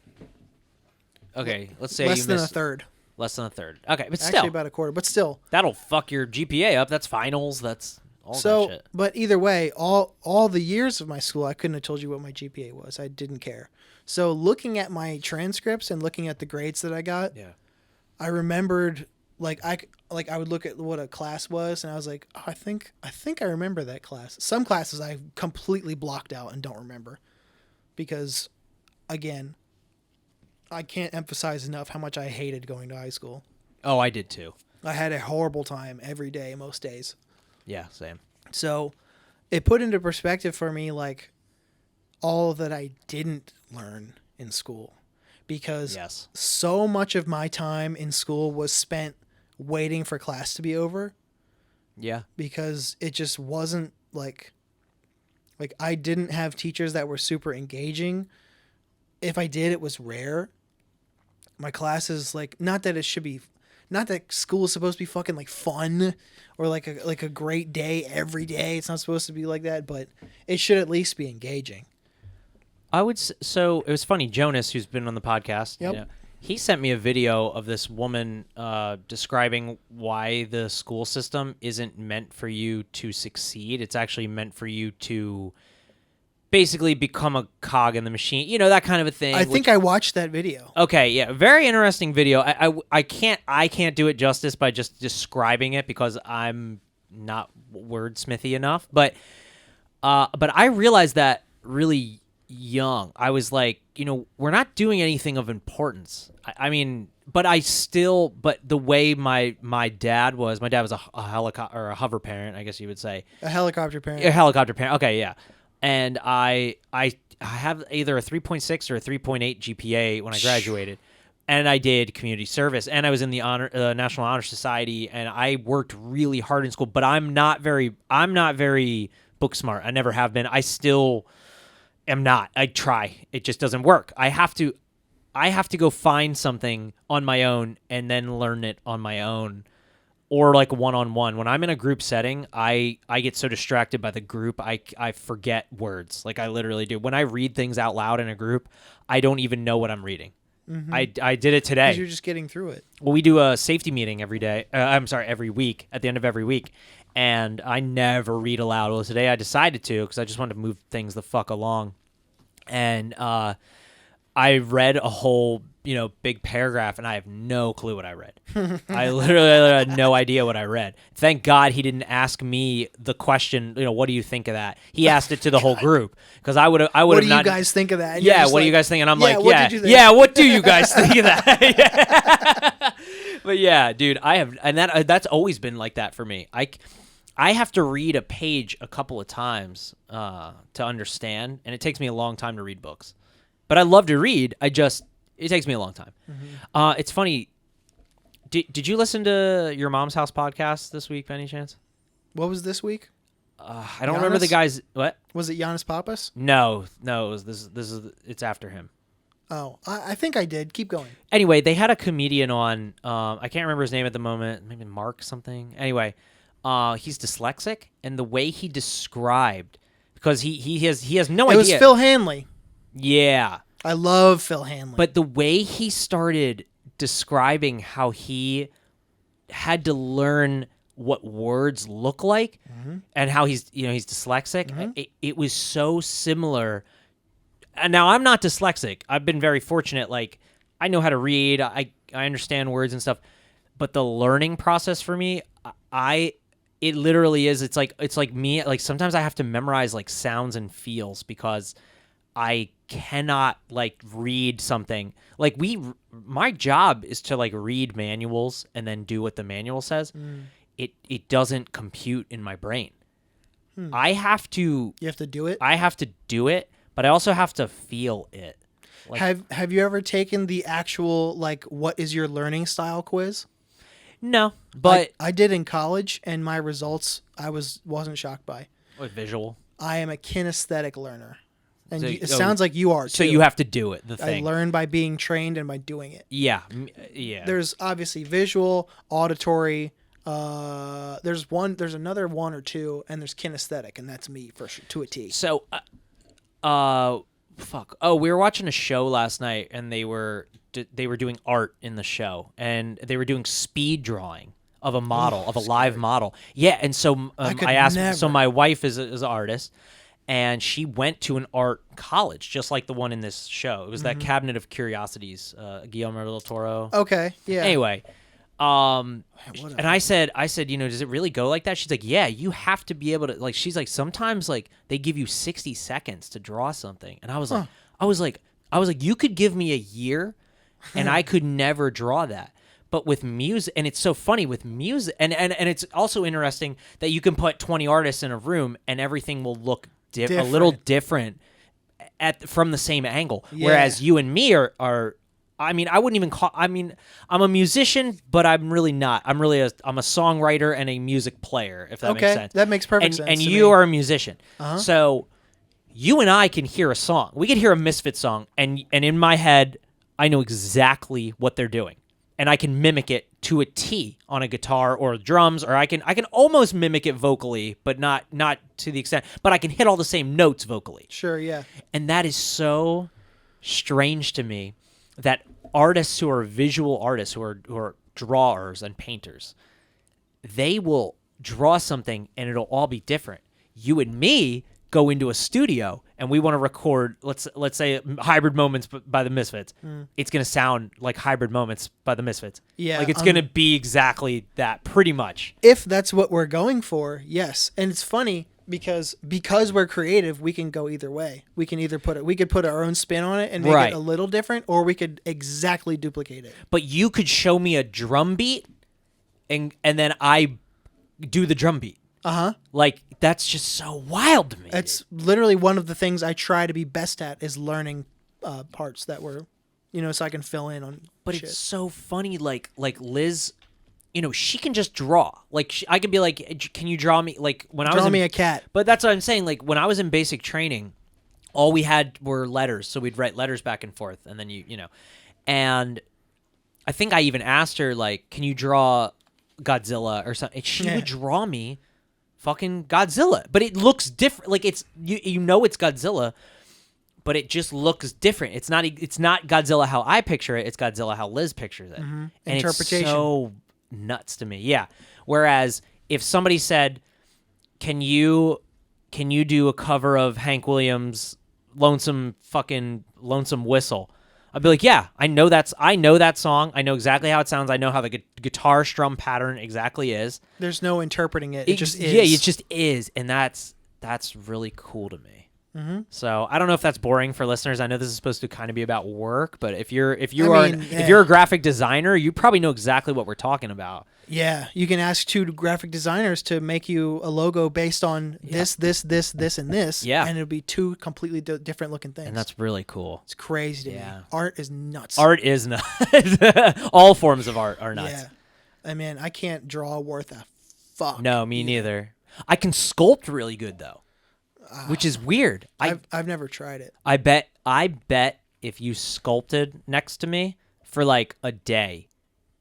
Okay, let's say less than a third. Less than a third. Okay, but still. Actually about a quarter, but still. That'll fuck your GPA up. That's finals. That's all that shit. But either way, all the years of my school, I couldn't have told you what my GPA was. I didn't care. So looking at my transcripts and looking at the grades that I got, I remembered I would look at what a class was and I was like, oh, I think I remember that class. Some classes I completely blocked out and don't remember because, again, I can't emphasize enough how much I hated going to high school. Oh, I did too. I had a horrible time every day, most days. Yeah, same. So it put into perspective for me, like, all that I didn't learn in school. Because so much of my time in school was spent waiting for class to be over. Yeah. Because it just wasn't, like I didn't have teachers that were super engaging. If I did, it was rare. My classes, like, not that school is supposed to be fucking like fun or like a great day every day. It's not supposed to be like that, but it should at least be engaging. So it was funny. Jonas, who's been on the podcast, you know, he sent me a video of this woman describing why the school system isn't meant for you to succeed. It's actually meant for you to basically become a cog in the machine, you know, that kind of a thing. I think I watched that video. Okay, yeah, very interesting video. I can't do it justice by just describing it because I'm not wordsmithy enough. But I realized that really young. I was like, you know, we're not doing anything of importance. I mean, but the way my dad was a helicopter or a hover parent, I guess you would say. A helicopter parent. A helicopter parent. Okay, yeah. And I have either a 3.6 or a 3.8 GPA when I graduated, and I did community service, and I was in the National Honor Society, and I worked really hard in school. But I'm not very book smart. I never have been. I still am not. I try. It just doesn't work. I have to go find something on my own and then learn it on my own. Or like one-on-one. When I'm in a group setting, I get so distracted by the group, I forget words. Like I literally do. When I read things out loud in a group, I don't even know what I'm reading. Mm-hmm. I did it today. Because you're just getting through it. Well, we do a safety meeting every week, at the end of every week. And I never read aloud. Well, today I decided to because I just wanted to move things the fuck along. And I read a whole, you know, big paragraph, and I have no clue what I read. I literally had no idea what I read. Thank God he didn't ask me the question, you know, what do you think of that? He asked it to the whole group because I would have not. What do you guys think of that? And yeah, what do you guys think? And I'm like, what what do you guys think of that? But yeah, dude, that's always been like that for me. I have to read a page a couple of times to understand, and it takes me a long time to read books. But I love to read. It takes me a long time. Mm-hmm. It's funny. Did you listen to your Mom's House podcast this week by any chance? What was this week? I don't remember the Giannis? guy's what. Was it Giannis Papas? No, it was it's after him. Oh, I think I did. Keep going. Anyway, they had a comedian on. I can't remember his name at the moment. Maybe Mark something. Anyway, he's dyslexic, and the way he described, because he has no idea. It was Phil Hanley. Yeah, I love Phil Hanley. but the way he started describing how he had to learn what words look like, and how he's dyslexic. It was so similar. And now I'm not dyslexic. I've been very fortunate. Like, I know how to read. I understand words and stuff. But the learning process for me, it literally is. It's like me. Like, sometimes I have to memorize like sounds and feels because I cannot like read something. Like my job is to like read manuals and then do what the manual says. It doesn't compute in my brain. I have to. You have to do it? I have to do it. But I also have to feel it. Like, Have you ever taken the actual, like, what is your learning style quiz? no, but I did in college, and my results I wasn't shocked by. like visual. I am a kinesthetic learner. And So- it sounds like you are, too. So you have to do it. The I thing. learn by being trained and by doing it. Yeah. There's obviously visual, auditory. There's another one or two, and there's kinesthetic, and that's me to a T. So, fuck. Oh, we were watching a show last night, and they were doing art in the show, and they were doing speed drawing of a model, of a live model. Yeah, and so I asked. never. So my wife is an artist, and she went to an art college, just like the one in this show. It was that Cabinet of Curiosities, Guillermo del Toro. Okay, yeah. Anyway, and I said, does it really go like that? She's like, yeah, you have to be able to, like, she's like, sometimes like they give you 60 seconds to draw something. And I was like, you could give me a year and I could never draw that. But with music, and it's so funny with music, and it's also interesting that you can put 20 artists in a room and everything will look a little different from the same angle. Yeah. Whereas you and me are I mean, I wouldn't even call. I mean, I'm a musician, but I'm really not. I'm a songwriter and a music player. If that makes sense. That makes perfect sense. And to you me. are a musician, so you and I can hear a song. We could hear a Misfits song, and in my head, I know exactly what they're doing, and I can mimic it to a T on a guitar or drums, or I can almost mimic it vocally, but not to the extent. But I can hit all the same notes vocally. Sure, yeah. And that is so strange to me that artists who are visual artists, who are drawers and painters, they will draw something and it'll all be different. You and me go into a studio and we want to record, let's say Hybrid Moments by the Misfits. It's going to sound like Hybrid Moments by the Misfits. Yeah, Like it's going to be exactly that, pretty much. If that's what we're going for, yes. And it's funny because we're creative, we can go either way. We could put our own spin on it and make Right. it a little different, or we could exactly duplicate it. But you could show me a drum beat and then I do the drum beat. Like, that's just so wild to me. It's literally one of the things I try to be best at is learning parts that were, so I can fill in on But shit. it's so funny, like Liz, she can just draw. Like, I could be like, can you draw me? Like, when I was Draw me a cat. But that's what I'm saying. Like, when I was in basic training, all we had were letters. So we'd write letters back and forth. And then and I think I even asked her, like, can you draw Godzilla or something? And she would draw me fucking Godzilla. But it looks different. Like, it's, it's Godzilla, but it just looks different. It's not Godzilla how I picture it. It's Godzilla how Liz pictures it. And Interpretation. it's so nuts to me. Yeah. Whereas if somebody said, can you do a cover of Hank Williams' Lonesome Whistle? I'd be like, yeah, I know that song. I know exactly how it sounds. I know how the guitar strum pattern exactly is. There's no interpreting it. It just is. Yeah, it just is. And that's really cool to me. So I don't know if that's boring for listeners. I know this is supposed to kind of be about work, but if you're a graphic designer, you probably know exactly what we're talking about. Yeah, you can ask two graphic designers to make you a logo based on this, and this. Yeah. And it'll be two completely different looking things. And that's really cool. It's crazy to me. Art is nuts. Art is nuts. All forms of art are nuts. Yeah. I mean, I can't draw worth a fuck. No, me neither. I can sculpt really good though, which is weird. I've never tried it. I bet if you sculpted next to me for like a day,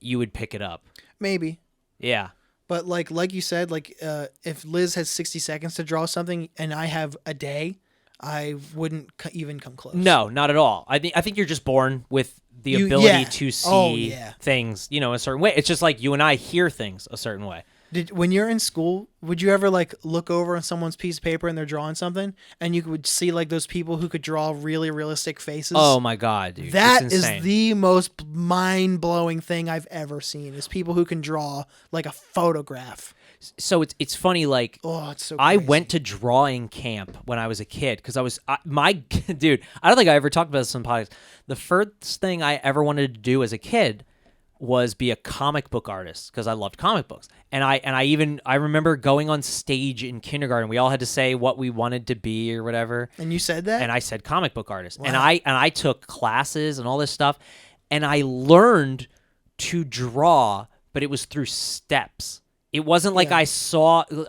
you would pick it up. Maybe. Yeah. But like you said, like if Liz has 60 seconds to draw something and I have a day, I wouldn't even come close. No, not at all. I think you're just born with the ability to see things, a certain way. It's just like you and I hear things a certain way. When you're in school, would you ever like look over on someone's piece of paper and they're drawing something, and you would see like those people who could draw really realistic faces? Oh my god, dude! That is the most mind-blowing thing I've ever seen. Is people who can draw like a photograph. So it's funny, like, it's so crazy. I went to drawing camp when I was a kid because dude, I don't think I ever talked about this on podcasts. The first thing I ever wanted to do as a kid was be a comic book artist because I loved comic books. And I remember going on stage in kindergarten. We all had to say what we wanted to be or whatever. And you said that? And I said comic book artist. Wow. And I took classes and all this stuff, and I learned to draw, but it was through steps. It wasn't like I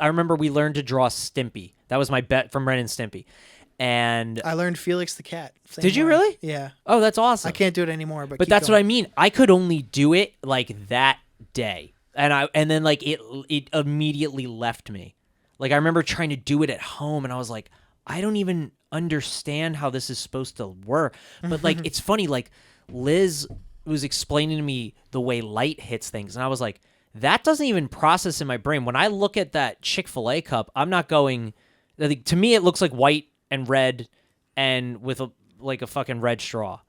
remember we learned to draw Stimpy. That was my bet from Ren and Stimpy. And I learned Felix the Cat. Did you really? Yeah. Oh, that's awesome. I can't do it anymore, but that's what I mean. I could only do it like that day. And then like it immediately left me. Like I remember trying to do it at home and I was like, I don't even understand how this is supposed to work. But like it's funny, like Liz was explaining to me the way light hits things, and I was like, that doesn't even process in my brain. When I look at that Chick-fil-A cup, I'm not going. To me, it looks like white and red, and with a fucking red straw.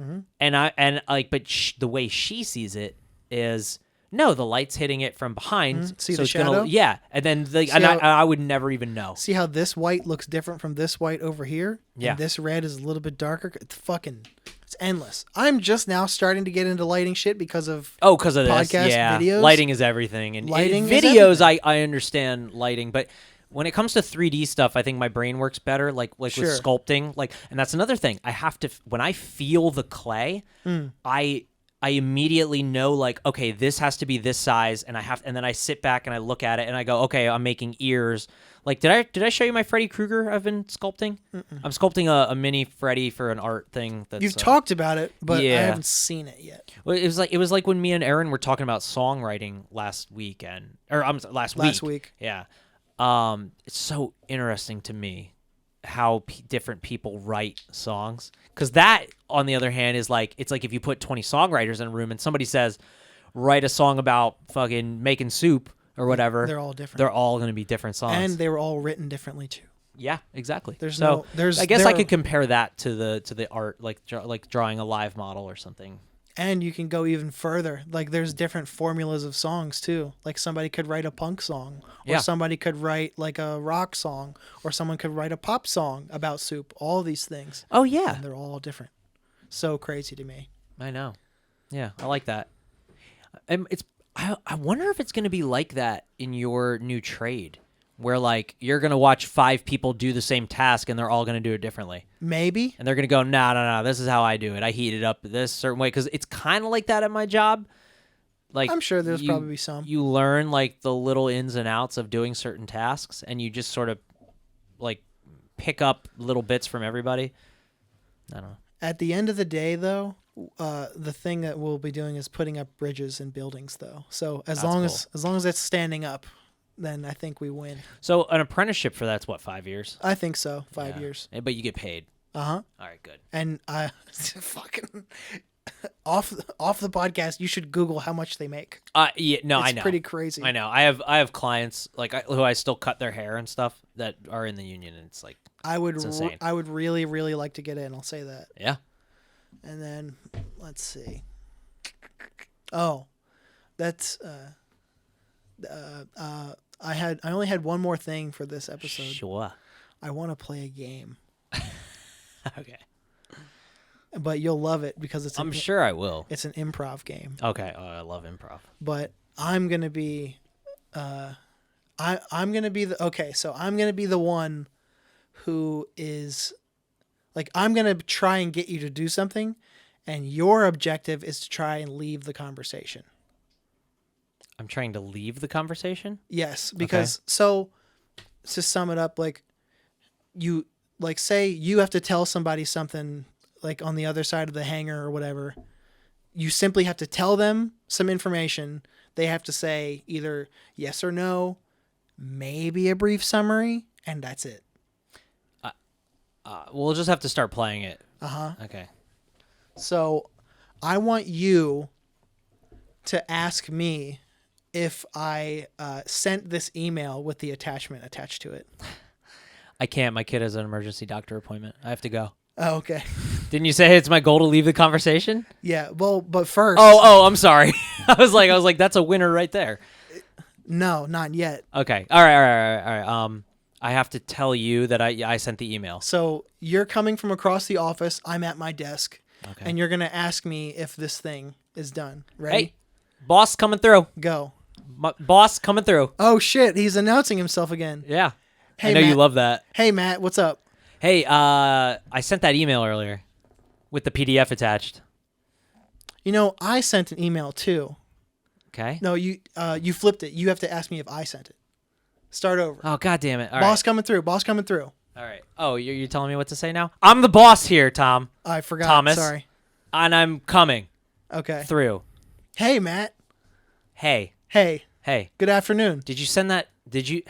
Mm-hmm. But the way she sees it is no, the light's hitting it from behind. Mm-hmm. See so the it's shadow? And then I would never even know. See how this white looks different from this white over here? Yeah. And this red is a little bit darker. It's endless. I'm just now starting to get into lighting shit because of podcast videos. Lighting is everything, and lighting videos. I understand lighting, but when it comes to 3D stuff, I think my brain works better. Like sure. with sculpting, and that's another thing. I have to when I feel the clay, I immediately know like, okay, this has to be this size, and then I sit back and I look at it and I go, okay, I'm making ears. Like, did I show you my Freddy Krueger I've been sculpting? Mm-mm. I'm sculpting a mini Freddy for an art thing. You've talked about it, but I haven't seen it yet. Well, it was like when me and Aaron were talking about songwriting last week. Yeah. It's so interesting to me how different people write songs, because that, on the other hand, is like, it's like if you put 20 songwriters in a room and somebody says, write a song about fucking making soup or whatever, they're all different. They're all going to be different songs, and they were all written differently too. Yeah, exactly. I guess I could compare that to the art, like drawing a live model or something. And you can go even further. Like there's different formulas of songs too. Like somebody could write a punk song, or somebody could write like a rock song, or someone could write a pop song about soup. All these things. Oh yeah, and they're all different. So crazy to me. I know. Yeah, I like that. I wonder if it's going to be like that in your new trade, where like you're going to watch 5 people do the same task and they're all going to do it differently. Maybe. And they're going to go, no, this is how I do it. I heat it up this certain way, because it's kind of like that at my job. Like I'm sure there's probably some. You learn like the little ins and outs of doing certain tasks, and you just sort of like pick up little bits from everybody. I don't know. At the end of the day, though, the thing that we'll be doing is putting up bridges and buildings, though. So as long as it's standing up, then I think we win. So an apprenticeship for that's what, 5 years? I think so, 5 years. But you get paid. Uh-huh. All right, good. And fucking off the podcast, you should Google how much they make. I know. It's pretty crazy. I know. I have clients who I still cut their hair and stuff that are in the union, and it's like it's insane. I would really, really like to get in. I'll say that. Yeah. And then let's see. Oh, that's I only had one more thing for this episode. Sure. I want to play a game. Okay. But you'll love it because I'm sure I will. It's an improv game. Okay. Oh, I love improv. But I'm gonna be, I'm gonna be the one who is, like, I'm gonna try and get you to do something, and your objective is to try and leave the conversation. I'm trying to leave the conversation? Yes, because so to sum it up, like you like say you have to tell somebody something like on the other side of the hangar or whatever. You simply have to tell them some information. They have to say either yes or no, maybe a brief summary, and that's it. We'll just have to start playing it. Okay. So I want you to ask me if I sent this email with the attachment attached to it. I can't. My kid has an emergency doctor appointment. I have to go. Oh, okay. Didn't you say it's my goal to leave the conversation? Yeah. Well, but first. Oh, I'm sorry. I was like, that's a winner right there. No, not yet. Okay. All right. I have to tell you that I sent the email. So you're coming from across the office. I'm at my desk. Okay. And you're going to ask me if this thing is done. Ready? Hey, boss coming through. Go. Boss coming through. Oh, shit. He's announcing himself again. Yeah. Hey, I know Matt. you love that. Hey, Matt. What's up? Hey, I sent that email earlier with the PDF attached. You know, I sent an email too. Okay. No, you flipped it. You have to ask me if I sent it. Start over. Oh, God damn it. All Boss right. coming through. Boss coming through. All right. Oh, you're telling me what to say now? I'm the boss here, Tom. I forgot. Thomas. Sorry. And I'm coming Okay. through. Hey, Matt. Hey. Hey. Good afternoon. Did you send that? Did you?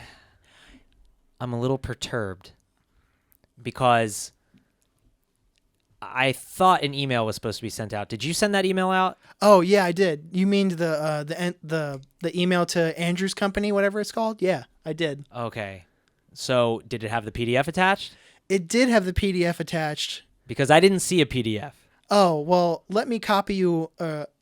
I'm a little perturbed because I thought an email was supposed to be sent out. Did you send that email out? Oh yeah, I did. You mean the email to Andrew's company, whatever it's called? Yeah, I did. Okay. So did it have the PDF attached? It did have the PDF attached. Because I didn't see a PDF. Oh well, let me copy you.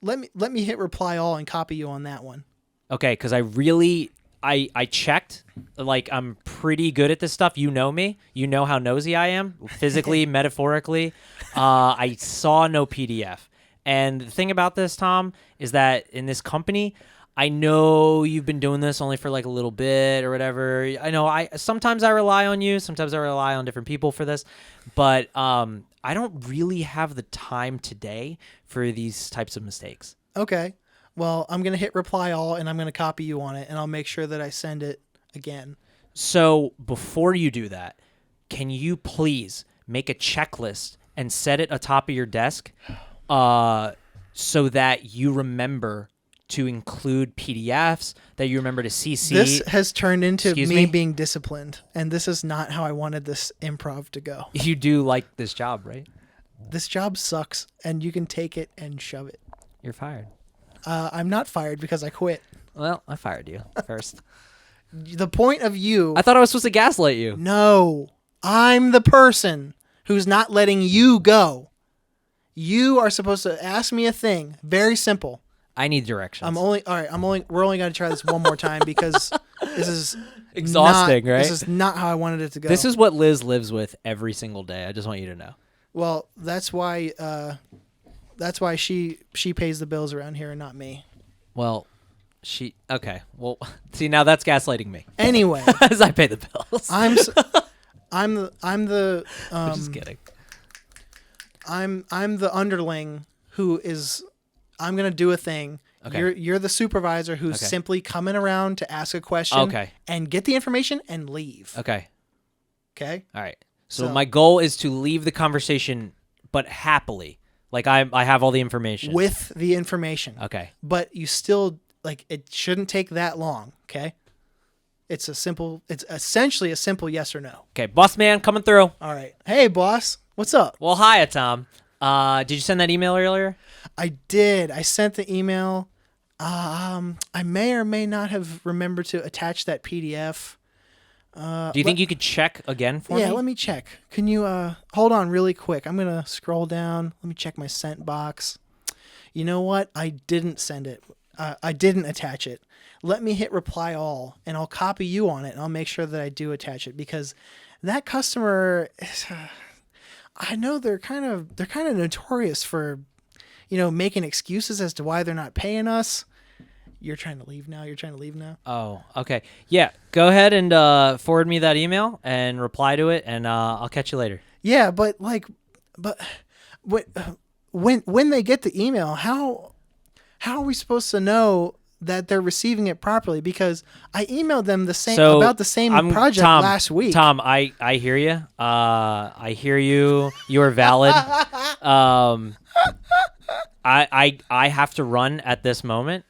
Let me hit reply all and copy you on that one. Okay, because I checked. Like, I'm pretty good at this stuff. You know me. You know how nosy I am, physically, metaphorically. I saw no PDF. And the thing about this, Tom, is that in this company, I know you've been doing this only for like a little bit or whatever. I know sometimes I rely on you. Sometimes I rely on different people for this. But I don't really have the time today for these types of mistakes. Okay. Well, I'm going to hit reply all and I'm going to copy you on it and I'll make sure that I send it again. So before you do that, can you please make a checklist and set it atop of your desk so that you remember to include PDFs, that you remember to CC? This has turned into Excuse me me? being disciplined, and this is not how I wanted this improv to go. You do like this job, right? This job sucks, and you can take it and shove it. You're fired. I'm not fired because I quit. Well, I fired you first. The point of you... I thought I was supposed to gaslight you. No, I'm the person who's not letting you go. You are supposed to ask me a thing. Very simple. I need directions. We're only going to try this one more time because this is exhausting, right? This is not how I wanted it to go. This is what Liz lives with every single day. I just want you to know. Well, that's why she pays the bills around here and not me. Well, okay. Well, see, now that's gaslighting me. Anyway, as I pay the bills. I'm the I'm just kidding. I'm the underling who is. I'm gonna do a thing. Okay. You're the supervisor who's Okay. simply coming around to ask a question. Okay. And get the information and leave. Okay. Okay. All right. So So- my goal is to leave the conversation, but happily. Like I have all the information. With the information. Okay. But you still it shouldn't take that long. Okay. It's essentially a simple yes or no. Okay. Boss man coming through. All right. Hey, boss. What's up? Well, hiya, Tom. Did you send that email earlier? I did. I sent the email. I may or may not have remembered to attach that PDF. Do you think you could check again for me? Yeah, let me check. Can you hold on really quick? I'm going to scroll down. Let me check my sent box. You know what? I didn't send it. I didn't attach it. Let me hit reply all and I'll copy you on it and I'll make sure that I do attach it because that customer I know they're kind of notorious for making excuses as to why they're not paying us. You're trying to leave now. Oh, okay. Yeah, go ahead and forward me that email and reply to it, and I'll catch you later. Yeah, but when they get the email, how are we supposed to know that they're receiving it properly, because I emailed them So, about the same project Tom, last week. Tom, I hear you. I hear you. You are valid. I have to run at this moment,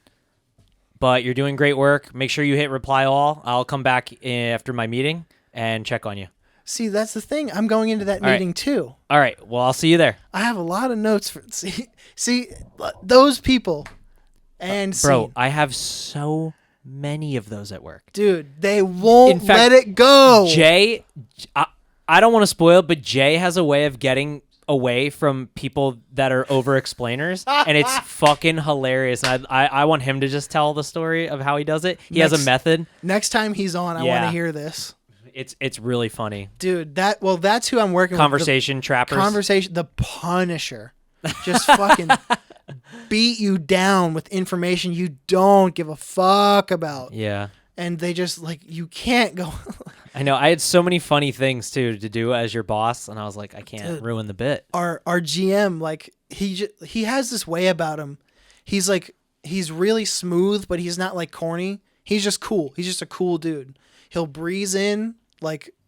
but you're doing great work. Make sure you hit reply all. I'll come back after my meeting and check on you. See, that's the thing. I'm going into that All right. meeting too. All right. Well, I'll see you there. I have a lot of notes for see those people. And Bro, scene. I have so many of those at work. Dude, they won't In fact, let it go. Jay, I don't want to spoil it, but Jay has a way of getting away from people that are over explainers, and it's fucking hilarious. And I want him to just tell the story of how he does it. He has a method. Next time he's on, I want to hear this. It's really funny. Dude, that's who I'm working Conversation with. trappers. The Punisher. Just fucking beat you down with information you don't give a fuck about. Yeah. And they just you can't go. I know. I had so many funny things too to do as your boss, and I was like, I can't ruin the bit. Our GM, he has this way about him. He's really smooth, but he's not corny. He's just cool. He's just a cool dude. He'll breeze in,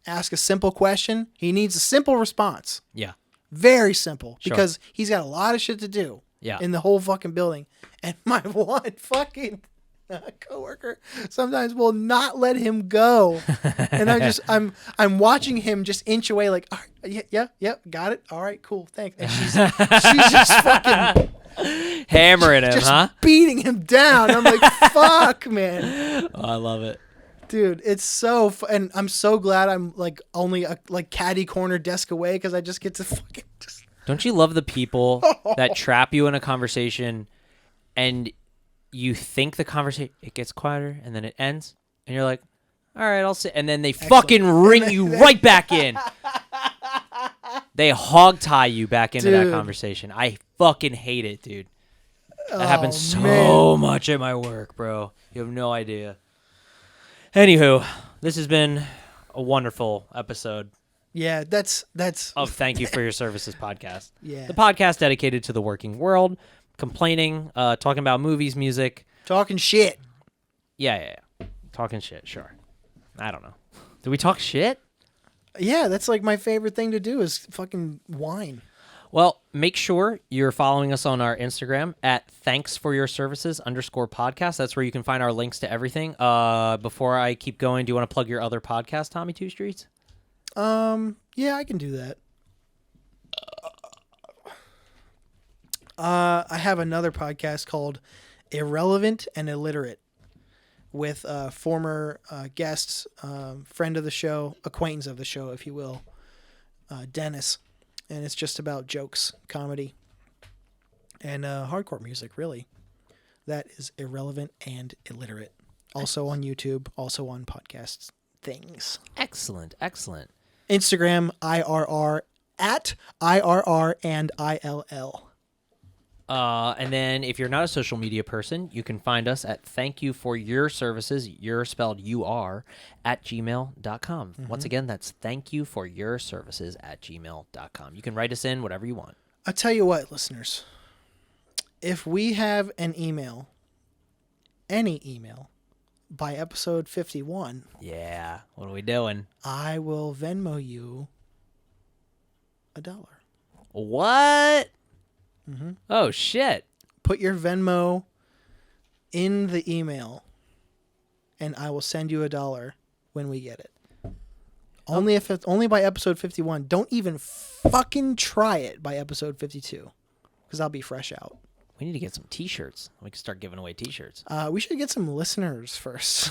ask a simple question. He needs a simple response. Yeah. Very simple, Sure. because he's got a lot of shit to do. Yeah. In the whole fucking building. And my one fucking coworker sometimes will not let him go. And I'm watching him just inch away all right, yeah, got it. All right, cool, thanks. And she's just fucking hammering him, just beating him down. I'm like, fuck, man. Oh, I love it. Dude, it's so and I'm so glad I'm only a caddy corner desk away, because I just get to fucking just. Don't you love the people that trap you in a conversation and you think the conversation, it gets quieter and then it ends and you're like, all right, I'll sit. And then they fucking ring you right back in. They hog tie you back into that conversation. I fucking hate it, dude. That happens so much at my work, bro. You have no idea. Anywho, this has been a wonderful episode. Yeah, that's of Thank You for Your Services podcast. Yeah. The podcast dedicated to the working world, complaining, talking about movies, music. Talking shit. Yeah. Talking shit, sure. I don't know. Do we talk shit? Yeah, that's my favorite thing to do is fucking whine. Well, make sure you're following us on our Instagram at ThanksForYourServices_podcast. That's where you can find our links to everything. Before I keep going, do you want to plug your other podcast, Tommy Two Streets? Yeah, I can do that. I have another podcast called Irrelevant and Illiterate with former guests, friend of the show, acquaintance of the show, if you will, Dennis. And it's just about jokes, comedy, and hardcore music, really. That is Irrelevant and Illiterate. Also on YouTube, also on podcast things. Excellent. Instagram, IRR, at IRR and ILL. And then if you're not a social media person, you can find us at ThankYouForUrServices, you're spelled UR, at gmail.com. Once again, that's ThankYouForUrServices at gmail.com. You can write us in whatever you want. I'll tell you what, listeners. If we have an email, any email, by episode 51... Yeah, what are we doing? I will Venmo you $1. What? Mm-hmm. Oh, shit. Put your Venmo in the email, and I will send you $1 when we get it. Only by episode 51. Don't even fucking try it by episode 52, because I'll be fresh out. We need to get some T-shirts. We can start giving away T-shirts. We should get some listeners first.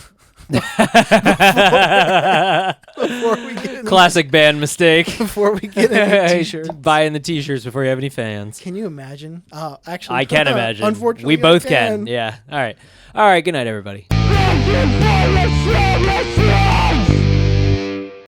Classic band mistake. Before we get into T-shirts. Buying the T-shirts before you have any fans. Can you imagine? Actually, I can imagine. Unfortunately, we both I can. Yeah. All right. Good night, everybody. Thank you for your